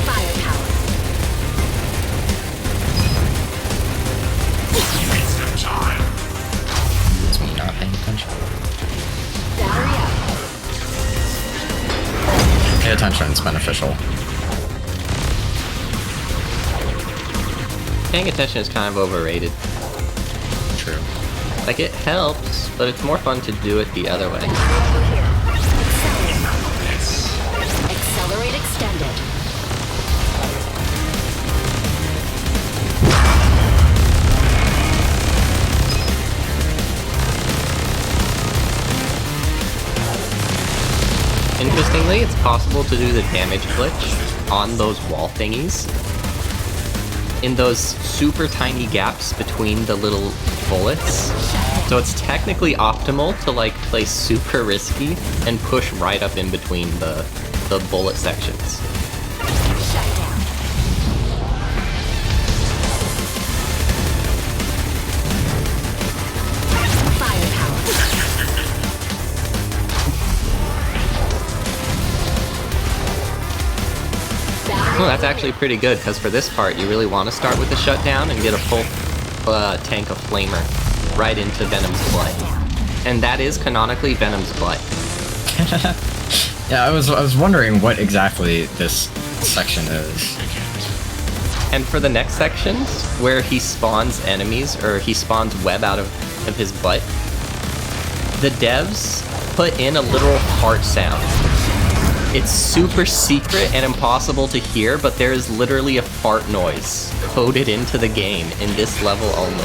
Firepower. It's me not paying attention. Battery up. Pay attention, it's beneficial. Paying attention is kind of overrated. True. Like, it helps, but it's more fun to do it the other way. Over here. Accelerate. Accelerate extended. Interestingly, it's possible to do the damage glitch on those wall thingies in those super tiny gaps between the little bullets. So it's technically optimal to like play super risky and push right up in between the bullet sections. Shut down. Firepower. Well, that's actually pretty good, because for this part, you really want to start with the shutdown and get a full tank of Flamer right into Venom's blood. And that is canonically Venom's blood. Yeah, I was wondering what exactly this section is. And for the next sections, where he spawns enemies, or he spawns web out of his butt, the devs put in a literal heart sound. It's super secret and impossible to hear, but there is literally a fart noise coded into the game in this level only.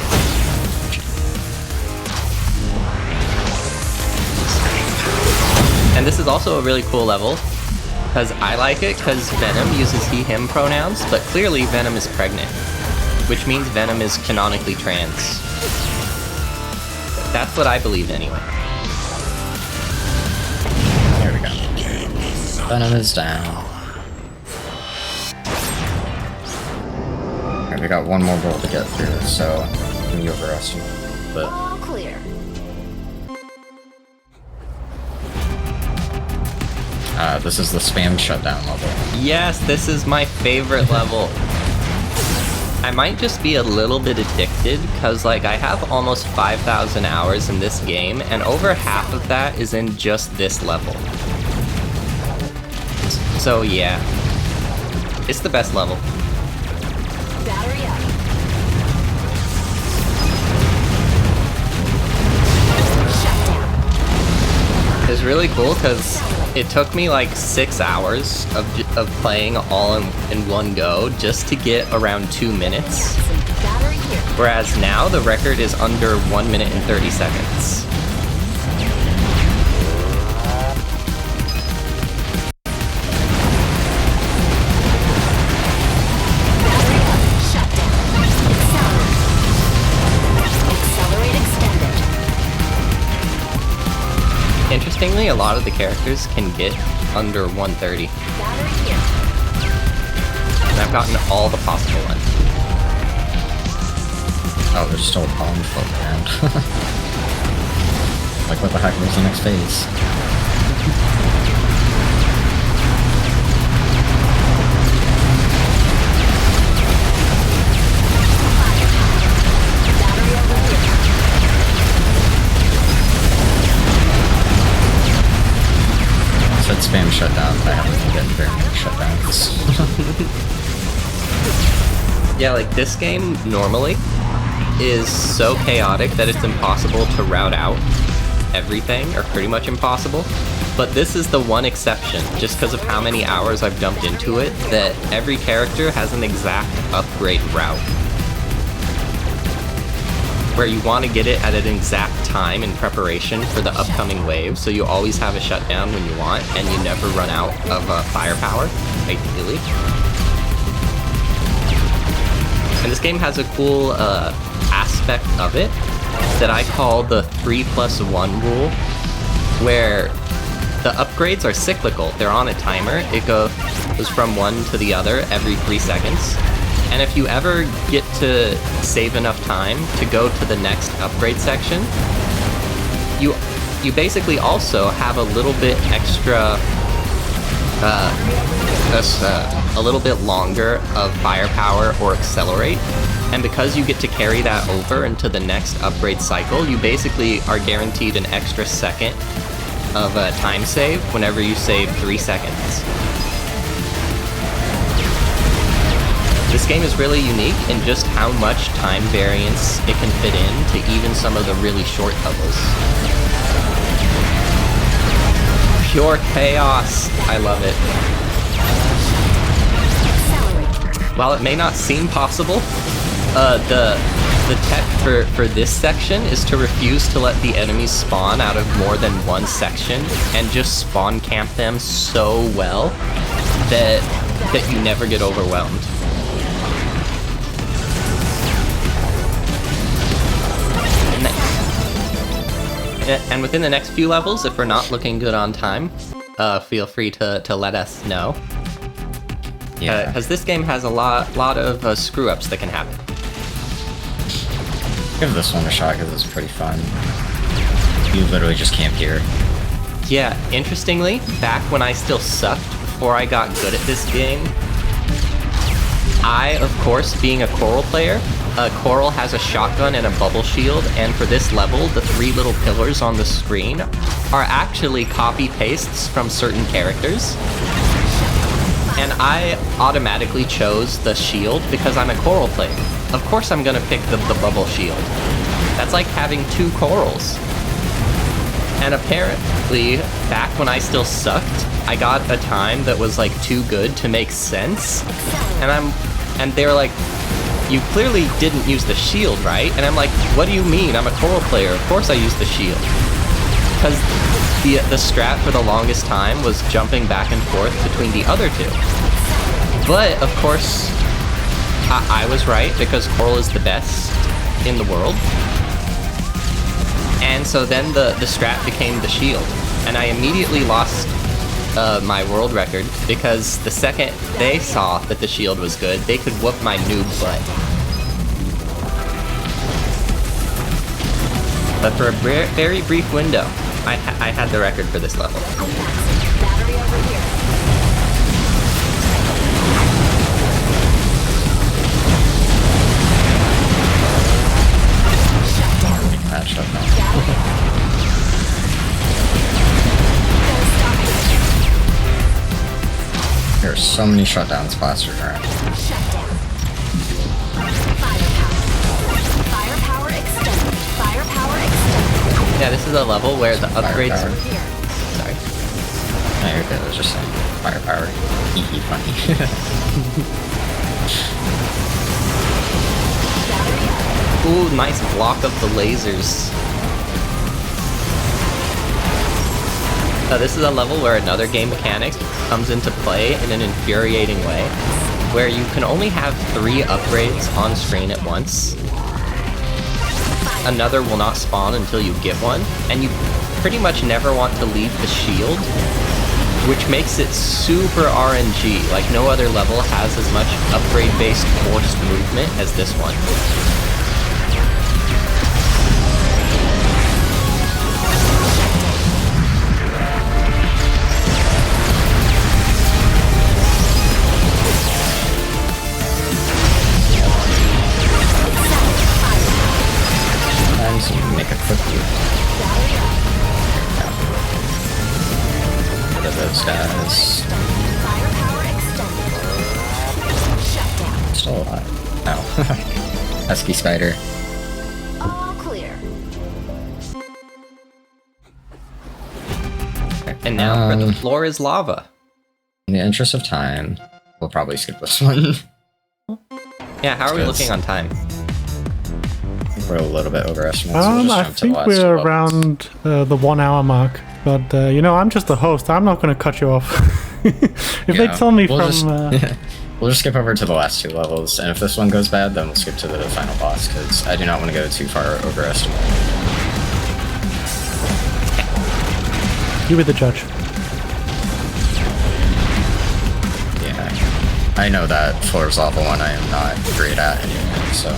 And this is also a really cool level, because I like it because Venom uses he/him pronouns, but clearly Venom is pregnant, which means Venom is canonically trans. That's what I believe anyway. There we go. Venom is down. Alright, we got one more goal to get through, so we overestimate. But All clear. this is the spam shutdown level. Yes, this is my favorite level. I might just be a little bit addicted, because like I have almost 5,000 hours in this game, and over half of that is in just this level. So yeah, it's the best level. Battery up. Shut down. It's really cool because it took me like 6 hours of playing all in one go just to get around 2 minutes. Battery here. Whereas now the record is under 1 minute and 30 seconds. Interestingly, a lot of the characters can get under 130. Battery here. And I've gotten all the possible ones. Oh, there's still a bomb floating around. Like, what the heck? Where's the next phase? Battery over here. I said spam shutdown, but I haven't been getting very many shutdowns. Yeah, like this game normally is so chaotic that it's impossible to route out everything, or pretty much impossible. But this is the one exception, just because of how many hours I've dumped into it, that every character has an exact upgrade route. Where you want to get it at an exact time in preparation for the upcoming wave, so you always have a shutdown when you want, and you never run out of firepower, ideally. And this game has a cool aspect of it that I call the 3+1 rule, where the upgrades are cyclical. They're on a timer. It goes from one to the other every 3 seconds. And if you ever get to save enough time to go to the next upgrade section, you basically also have a little bit extra, a little bit longer of firepower or accelerate. And because you get to carry that over into the next upgrade cycle, you basically are guaranteed an extra second of a time save whenever you save 3 seconds. This game is really unique in just how much time variance it can fit in to even some of the really short levels. Pure chaos! I love it. Accelerate. While it may not seem possible, the tech for this section is to refuse to let the enemies spawn out of more than one section and just spawn camp them so well that you never get overwhelmed. And within the next few levels, if we're not looking good on time, feel free to let us know. Yeah. Because this game has a lot of screw-ups that can happen. Give this one a shot because it's pretty fun. You literally just camp here. Yeah, interestingly, back when I still sucked before I got good at this game, I, of course, being a Coral player, Coral has a shotgun and a bubble shield, and for this level, the 3 little pillars on the screen are actually copy-pastes from certain characters. And I automatically chose the shield because I'm a Coral player. Of course I'm gonna pick the bubble shield. That's like having 2 corals. And apparently, back when I still sucked, I got a time that was like too good to make sense. And they were like, you clearly didn't use the shield, right? And I'm like, what do you mean? I'm a Coral player. Of course I use the shield. Because the strat for the longest time was jumping back and forth between the other 2. But, of course, I was right, because Coral is the best in the world. And so then the strat became the shield. And I immediately lost my world record, because the second they saw that the shield was good, they could whoop my noob butt. But for a very brief window, I had the record for this level. Battery over here. That shutdown. There are so many shutdowns plastered around. Shutdown. Firepower extended. Firepower extended. Yeah, this is a level where the upgrades... Firepower. Here. Sorry. No, you're good. I was just saying. Firepower. Hee funny. Ooh, nice block of the lasers. This is a level where another game mechanic comes into play in an infuriating way, where you can only have 3 upgrades on screen at once. Another will not spawn until you get one, and pretty much never want to leave the shield, which makes it super RNG. Like, no other level has as much upgrade-based forced movement as this one. Sometimes you make a quick loop. Rid of those guys. Firepower extended. Shut down. Still alive. No. Pesky spider. All clear. And now for the floor is lava. In the interest of time, we'll probably skip this one. Yeah, how are we Yes. looking on time? We're a little bit overestimated. So we'll just I jump to the think last we're two levels. around the 1 hour mark. But, you know, I'm just the host. I'm not going to cut you off. If they Yeah, tell me we'll from... just, we'll just skip over to the last two levels, and if this one goes bad, then we'll skip to the final boss, because I do not want to go too far overestimate. You be the judge. Yeah, I know that floor's lava one I am not great at anyway, so...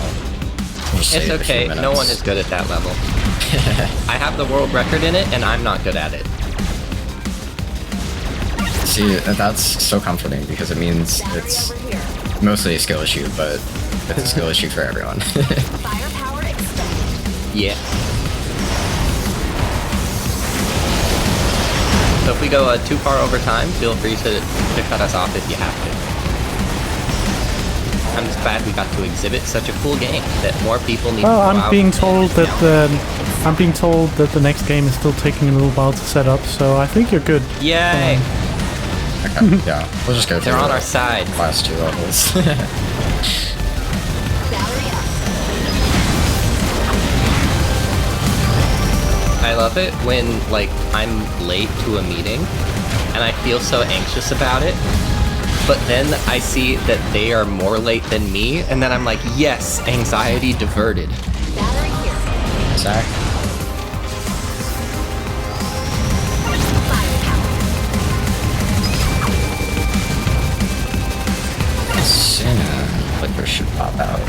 we'll just It's save a few okay, no minutes. one is good at that level. I have the world record in it, and I'm not good at it. See, that's so comforting, because it means it's Over here. mostly a skill issue, but it's a skill issue for everyone. Firepower extended. Yeah. So if we go too far over time, feel free to cut us off if you have to. I'm just glad we got to exhibit such a cool game that more people need to Well, go I'm out being and told check that out. I'm being told that the next game is still taking a little while to set up, so I think you're good. Yay! Okay, yeah, we'll just go through They're on the our side. last two levels. Battery up. I love it when, like, I'm late to a meeting, and I feel so anxious about it, but then I see that they are more late than me, and then I'm like, yes, anxiety diverted. Battery here. Zach? Soon, Liquor should pop out.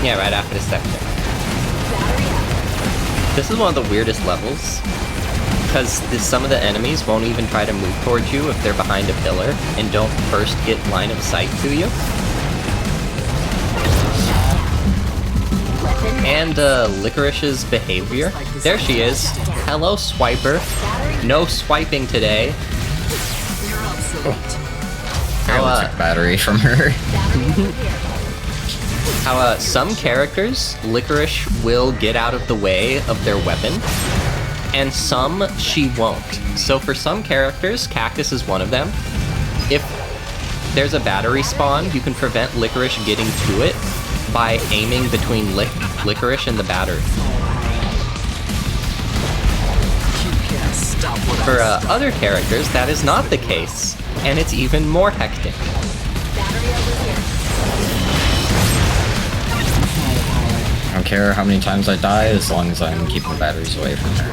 Yeah, right after this section. Battery up. This is one of the weirdest levels, because some of the enemies won't even try to move towards you if they're behind a pillar, and don't first get line of sight to you. And Licorice's behavior. There she is. Hello, swiper. No swiping today. I took battery from her. How some characters, Licorice will get out of the way of their weapon, and some she won't. So for some characters, Cactus is one of them. If there's a battery spawn, you can prevent Licorice getting to it by aiming between Licorice and the battery. For other characters, that is not the case, and it's even more hectic. Battery over here. I don't care how many times I die, as long as I'm keeping batteries away from her.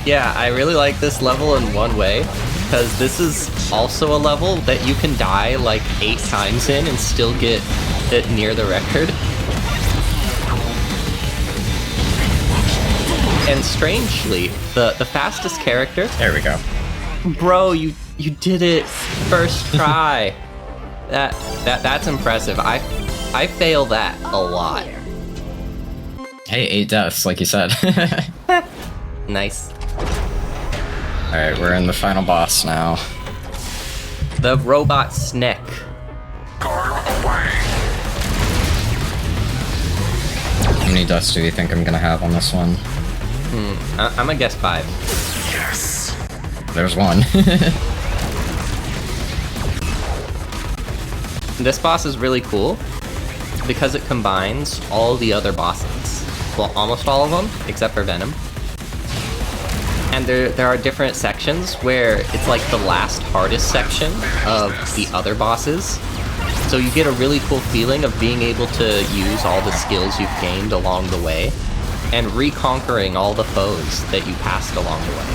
Yeah, I really like this level in one way, because this is also a level that you can die like 8 times in and still get it near the record. And strangely, the fastest character... There we go. Bro, you did it first try. That's impressive. I fail that a lot. Hey, 8 deaths, like you said. Nice. Alright, we're in the final boss now. The robot Sneck. How many deaths do you think I'm gonna have on this one? I'm gonna guess 5. There's one. This boss is really cool because it combines all the other bosses. Well, almost all of them, except for Venom. And there are different sections where it's like the last hardest section of the other bosses. So you get a really cool feeling of being able to use all the skills you've gained along the way. and reconquering all the foes that you passed along the way.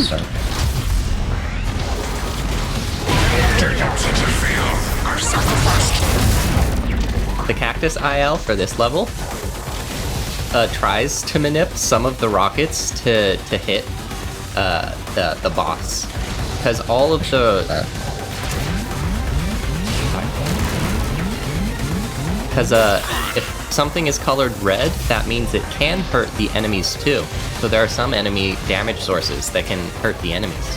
So, the Cactus IL for this level tries to manip some of the rockets to hit the boss, because all of the if something is colored red, that means it can hurt the enemies too. So there are some enemy damage sources that can hurt the enemies.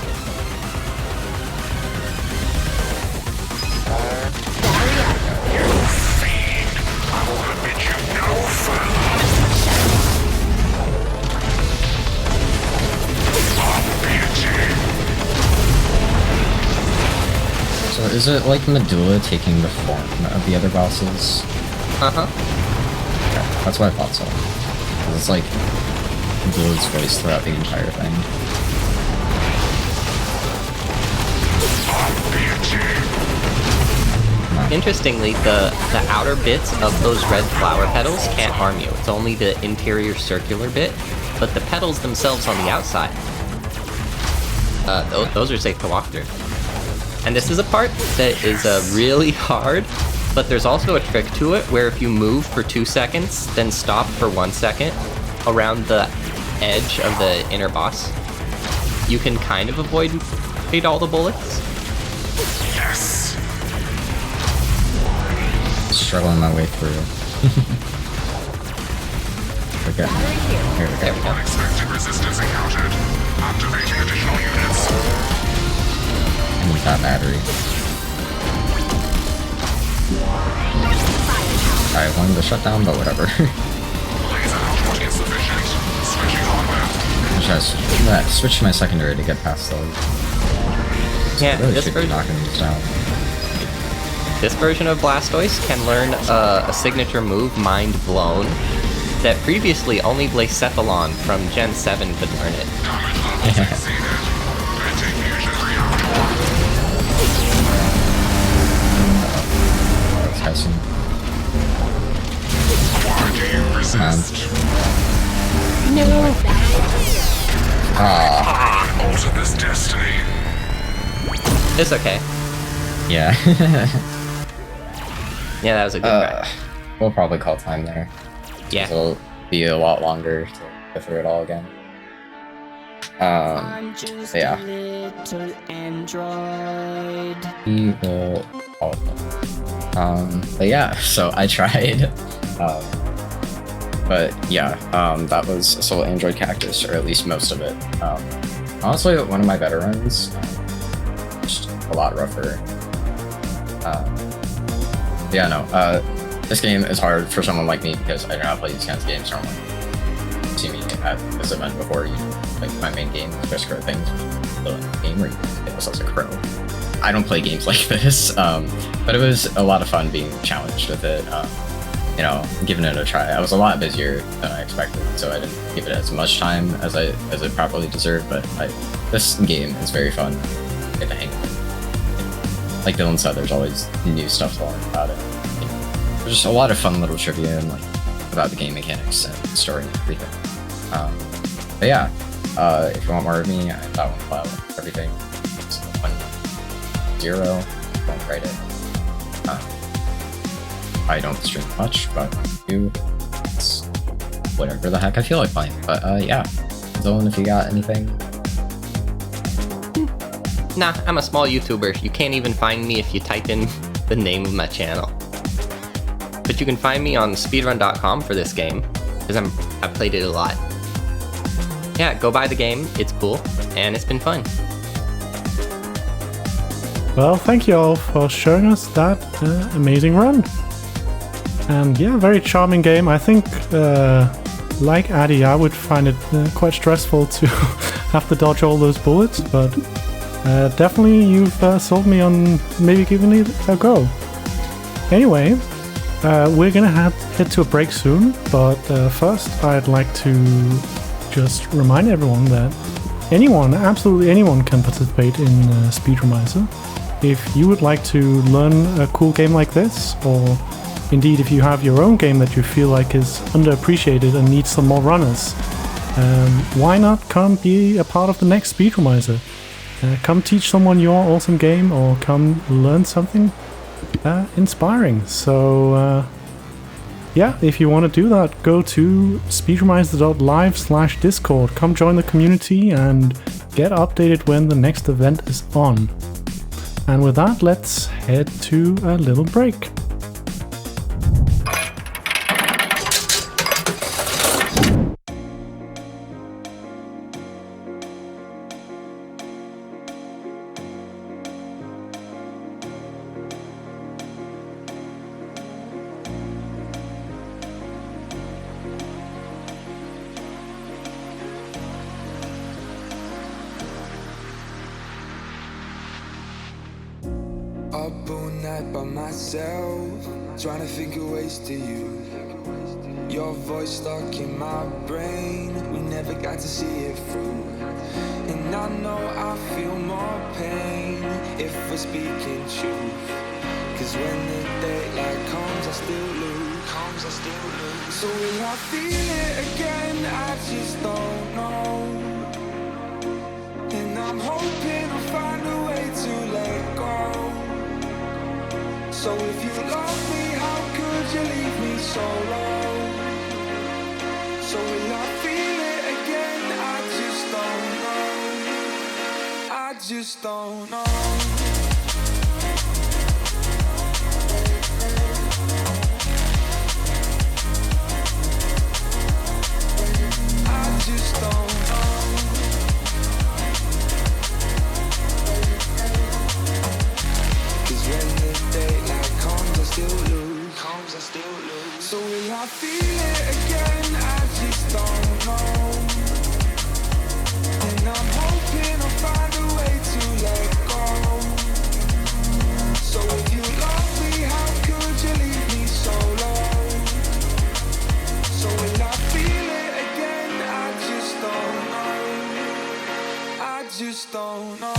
so is it like Medulla taking the form of the other bosses? Uh-huh. Okay, that's what I thought so. 'Cause it's like Medulla's voice throughout the entire thing. Interestingly, the outer bits of those red flower petals can't harm you. It's only the interior circular bit, but the petals themselves on the outside, those are safe to walk through. And this is a part that is really hard, but there's also a trick to it where if you move for 2 seconds, then stop for 1 second around the edge of the inner boss, you can kind of avoid all the bullets. Struggling my way through. Okay. Here we There we go. go. Unexpected resistance encountered. Activating additional units. I need that battery. I wanted to shut down, but whatever. Laser output insufficient. Switching hardware. Just switch to my secondary to get past those. Yeah, Really this should be version, knocking these down. this version of Blastoise can learn a signature move, Mind Blown, that previously only Blacephalon from Gen 7 could learn it. Damage levels exceeded. Venting fusion reactor. Let's have some. Why do you resist? Alter this destiny. It's okay. Yeah. Yeah, that was a good try. We'll probably call time there. Yeah. It'll be a lot longer to go through it all again. Yeah. We will call it then. But yeah, so I tried. But yeah, that was Soul Android Cactus, or at least most of it. Honestly, one of my better runs. Just a lot rougher. Yeah, no. This game is hard for someone like me because I do not play these kinds of games normally. You've seen me at this event before. Like my main game is just crow things. The game where you as a crow. I don't play games like this, but it was a lot of fun being challenged with it. You know, giving it a try. I was a lot busier than I expected, so I didn't give it as much time as it probably deserved. But this game is very fun. Get to hang with it. Like Dylan said, there's always new stuff to learn about it. There's just a lot of fun little trivia and like about the game mechanics and story and everything. But yeah, if you want more of me, I have that1cl0ud everything. It's 1.0. Don't write it. I don't stream much, but when I do, it's whatever the heck I feel like playing. But yeah, Dylan, if you got anything. Nah, I'm a small YouTuber. You can't even find me if you type in the name of my channel. But you can find me on speedrun.com for this game, because I've played it a lot. Yeah, go buy the game, it's cool, and it's been fun. Well, thank you all for showing us that amazing run. And yeah, very charming game. I think, like Addy, I would find it quite stressful to have to dodge all those bullets, but definitely you've sold me on maybe giving it a go. Anyway, we're gonna head to a break soon, but first I'd like to just remind everyone that anyone, absolutely anyone can participate in Speedromizer. If you would like to learn a cool game like this, or indeed if you have your own game that you feel like is underappreciated and needs some more runners, why not come be a part of the next Speedromizer? Come teach someone your awesome game, or come learn something inspiring. So yeah, if you want to do that, go to speedromizer.live/discord. Come join the community and get updated when the next event is on. And with that, let's head to a little break. Up all night by myself, trying to figure ways to you. Your voice stuck in my brain, we never got to see it through. And I know I feel more pain if we're speaking truth. Cause when the daylight comes, I still lose. So will I feel it again? I just don't know. And I'm hoping I'll find a way to let go. So if you love me, how could you leave me so low? So will I feel it again? I just don't know. I just don't know. I just don't know. Cause when the daylight comes, I still lose. So will I feel it again? I just don't know. And I'm hoping I'll find a way to let go. So if you love me, how could you leave me so low? So will I feel it again? I just don't know. I just don't know.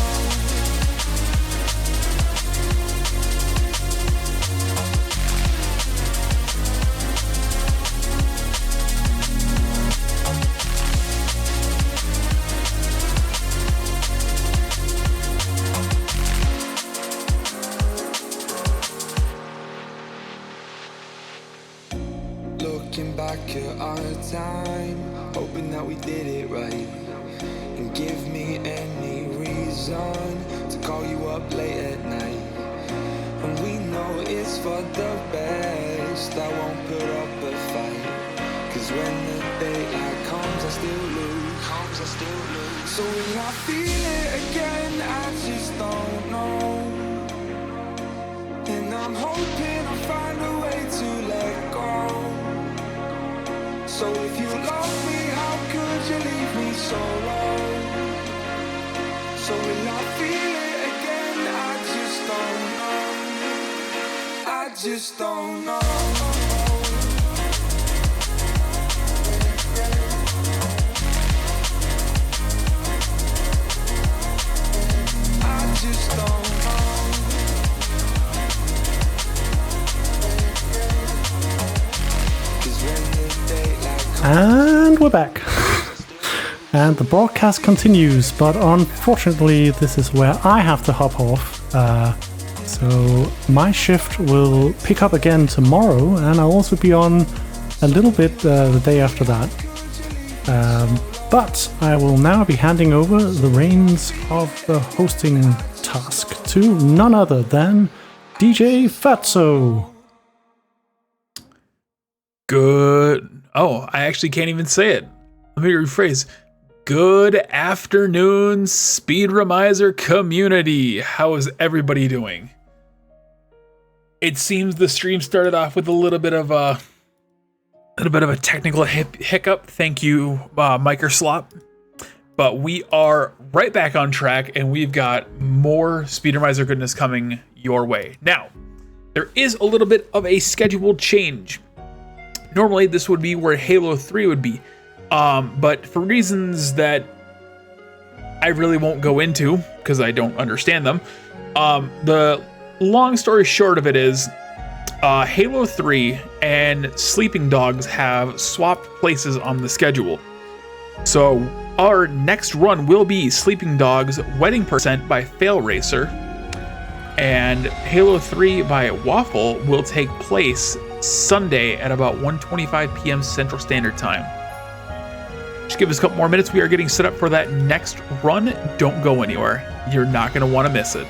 Looking back at our time, hoping that we did it right. And give me any reason to call you up late at night. And we know it's for the best, I won't put up a fight. Cause when the daylight comes, I still lose. So will I feel it again? I just don't know. And I'm hoping I'll find a way to let go. So if you love me, how could you leave me so low? So will I feel it again? I just don't know. I just don't know. I just don't know. Cause when the daylight And we're back. And the broadcast continues, but unfortunately this is where I have to hop off. So my shift will pick up again tomorrow, and I'll also be on a little bit the day after that. But I will now be handing over the reins of the hosting task to none other than DJ Fatso. Good. Oh, I actually can't even say it. Let me rephrase. Good afternoon, Speedromizer community. How is everybody doing? It seems the stream started off with a little bit of a technical hiccup. Thank you, Microslop. But we are right back on track, and we've got more Speedromizer goodness coming your way. Now, there is a little bit of a scheduled change. Normally, this would be where Halo 3 would be. But for reasons that I really won't go into because I don't understand them. The long story short of it is Halo 3 and Sleeping Dogs have swapped places on the schedule. So our next run will be Sleeping Dogs Wedding Percent by Fail Racer, and Halo 3 by Waffle will take place Sunday at about 1:25 p.m. Central Standard Time. Just give us a couple more minutes. We are getting set up for that next run. Don't go anywhere. You're not going to want to miss it.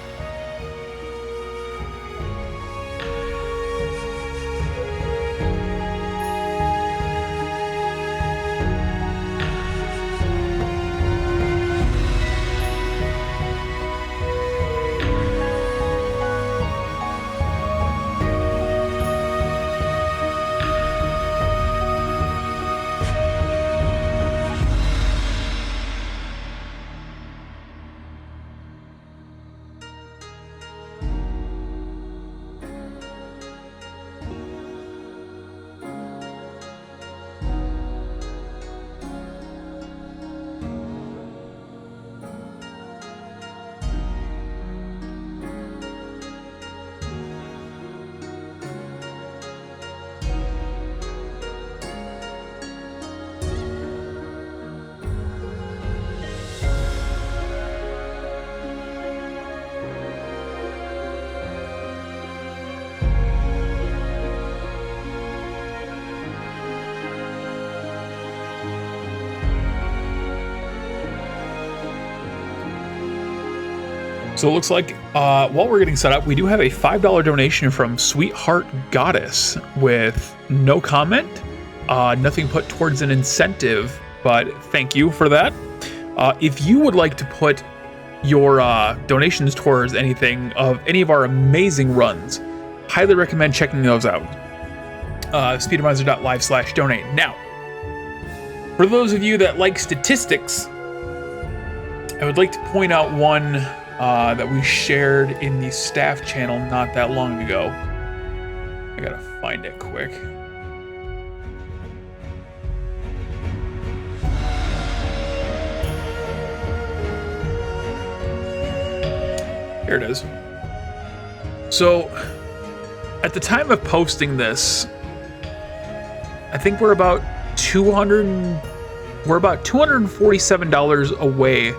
So it looks like while we're getting set up, we do have a $5 donation from Sweetheart Goddess with no comment, nothing put towards an incentive, but thank you for that. If you would like to put your donations towards anything of any of our amazing runs, highly recommend checking those out. Speedromizer.live/donate. Now, for those of you that like statistics, I would like to point out one that we shared in the staff channel not that long ago. I gotta find it quick. Here it is. So, at the time of posting this, I think we're about $247 away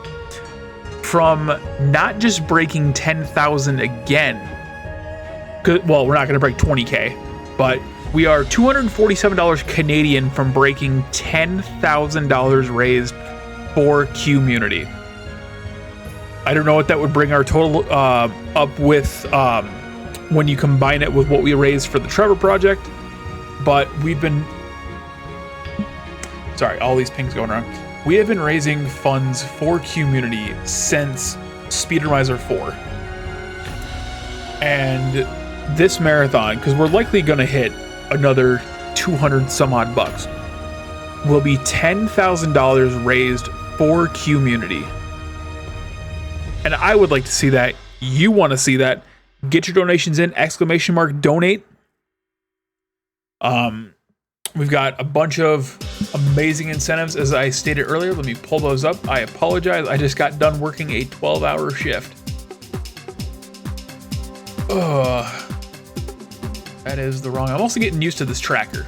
from not just breaking 10,000 again. Well, we're not going to break 20K, but we are $247 Canadian from breaking $10,000 raised for QMUNITY. I don't know what that would bring our total up with when you combine it with what we raised for the Trevor project, but we've been... Sorry, all these pings going wrong. We have been raising funds for QMUNITY since Speedromizer 4. And this marathon, because we're likely going to hit another 200 some odd bucks, will be $10,000 raised for QMUNITY. And I would like to see that. You want to see that. Get your donations in, ! Donate. We've got a bunch of amazing incentives, as I stated earlier. Let me pull those up. I apologize. I just got done working a 12-hour shift. That is the wrong... I'm also getting used to this tracker.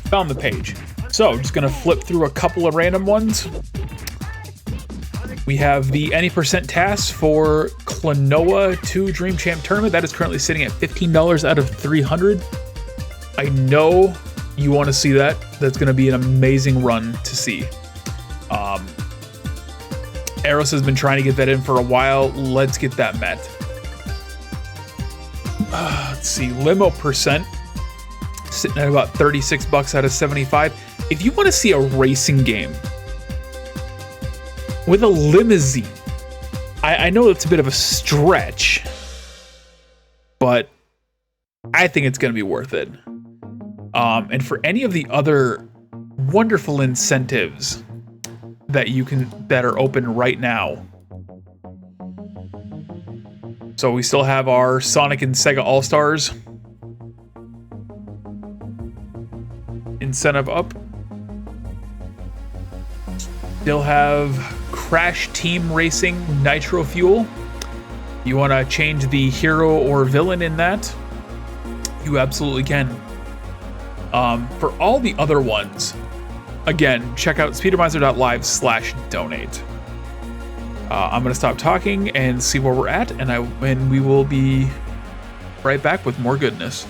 Found the page. So, just gonna flip through a couple of random ones. We have the any percent task for Klonoa 2 Dream Champ Tournament. That is currently sitting at $15 out of 300. I know you want to see that. That's going to be an amazing run to see. Eros has been trying to get that in for a while. Let's get that met. Let's see, limo percent sitting at about $36 out of 75. If you want to see a racing game with a limousine, I know it's a bit of a stretch, but I think it's going to be worth it. And for any of the other wonderful incentives that are open right now. So we still have our Sonic and Sega All-Stars incentive up. Still have Crash Team Racing Nitro Fuel. You want to change the hero or villain in that? You absolutely can. For all the other ones, again, check out speedomizer.live/donate. I'm going to stop talking and see where we're at, and we will be right back with more goodness.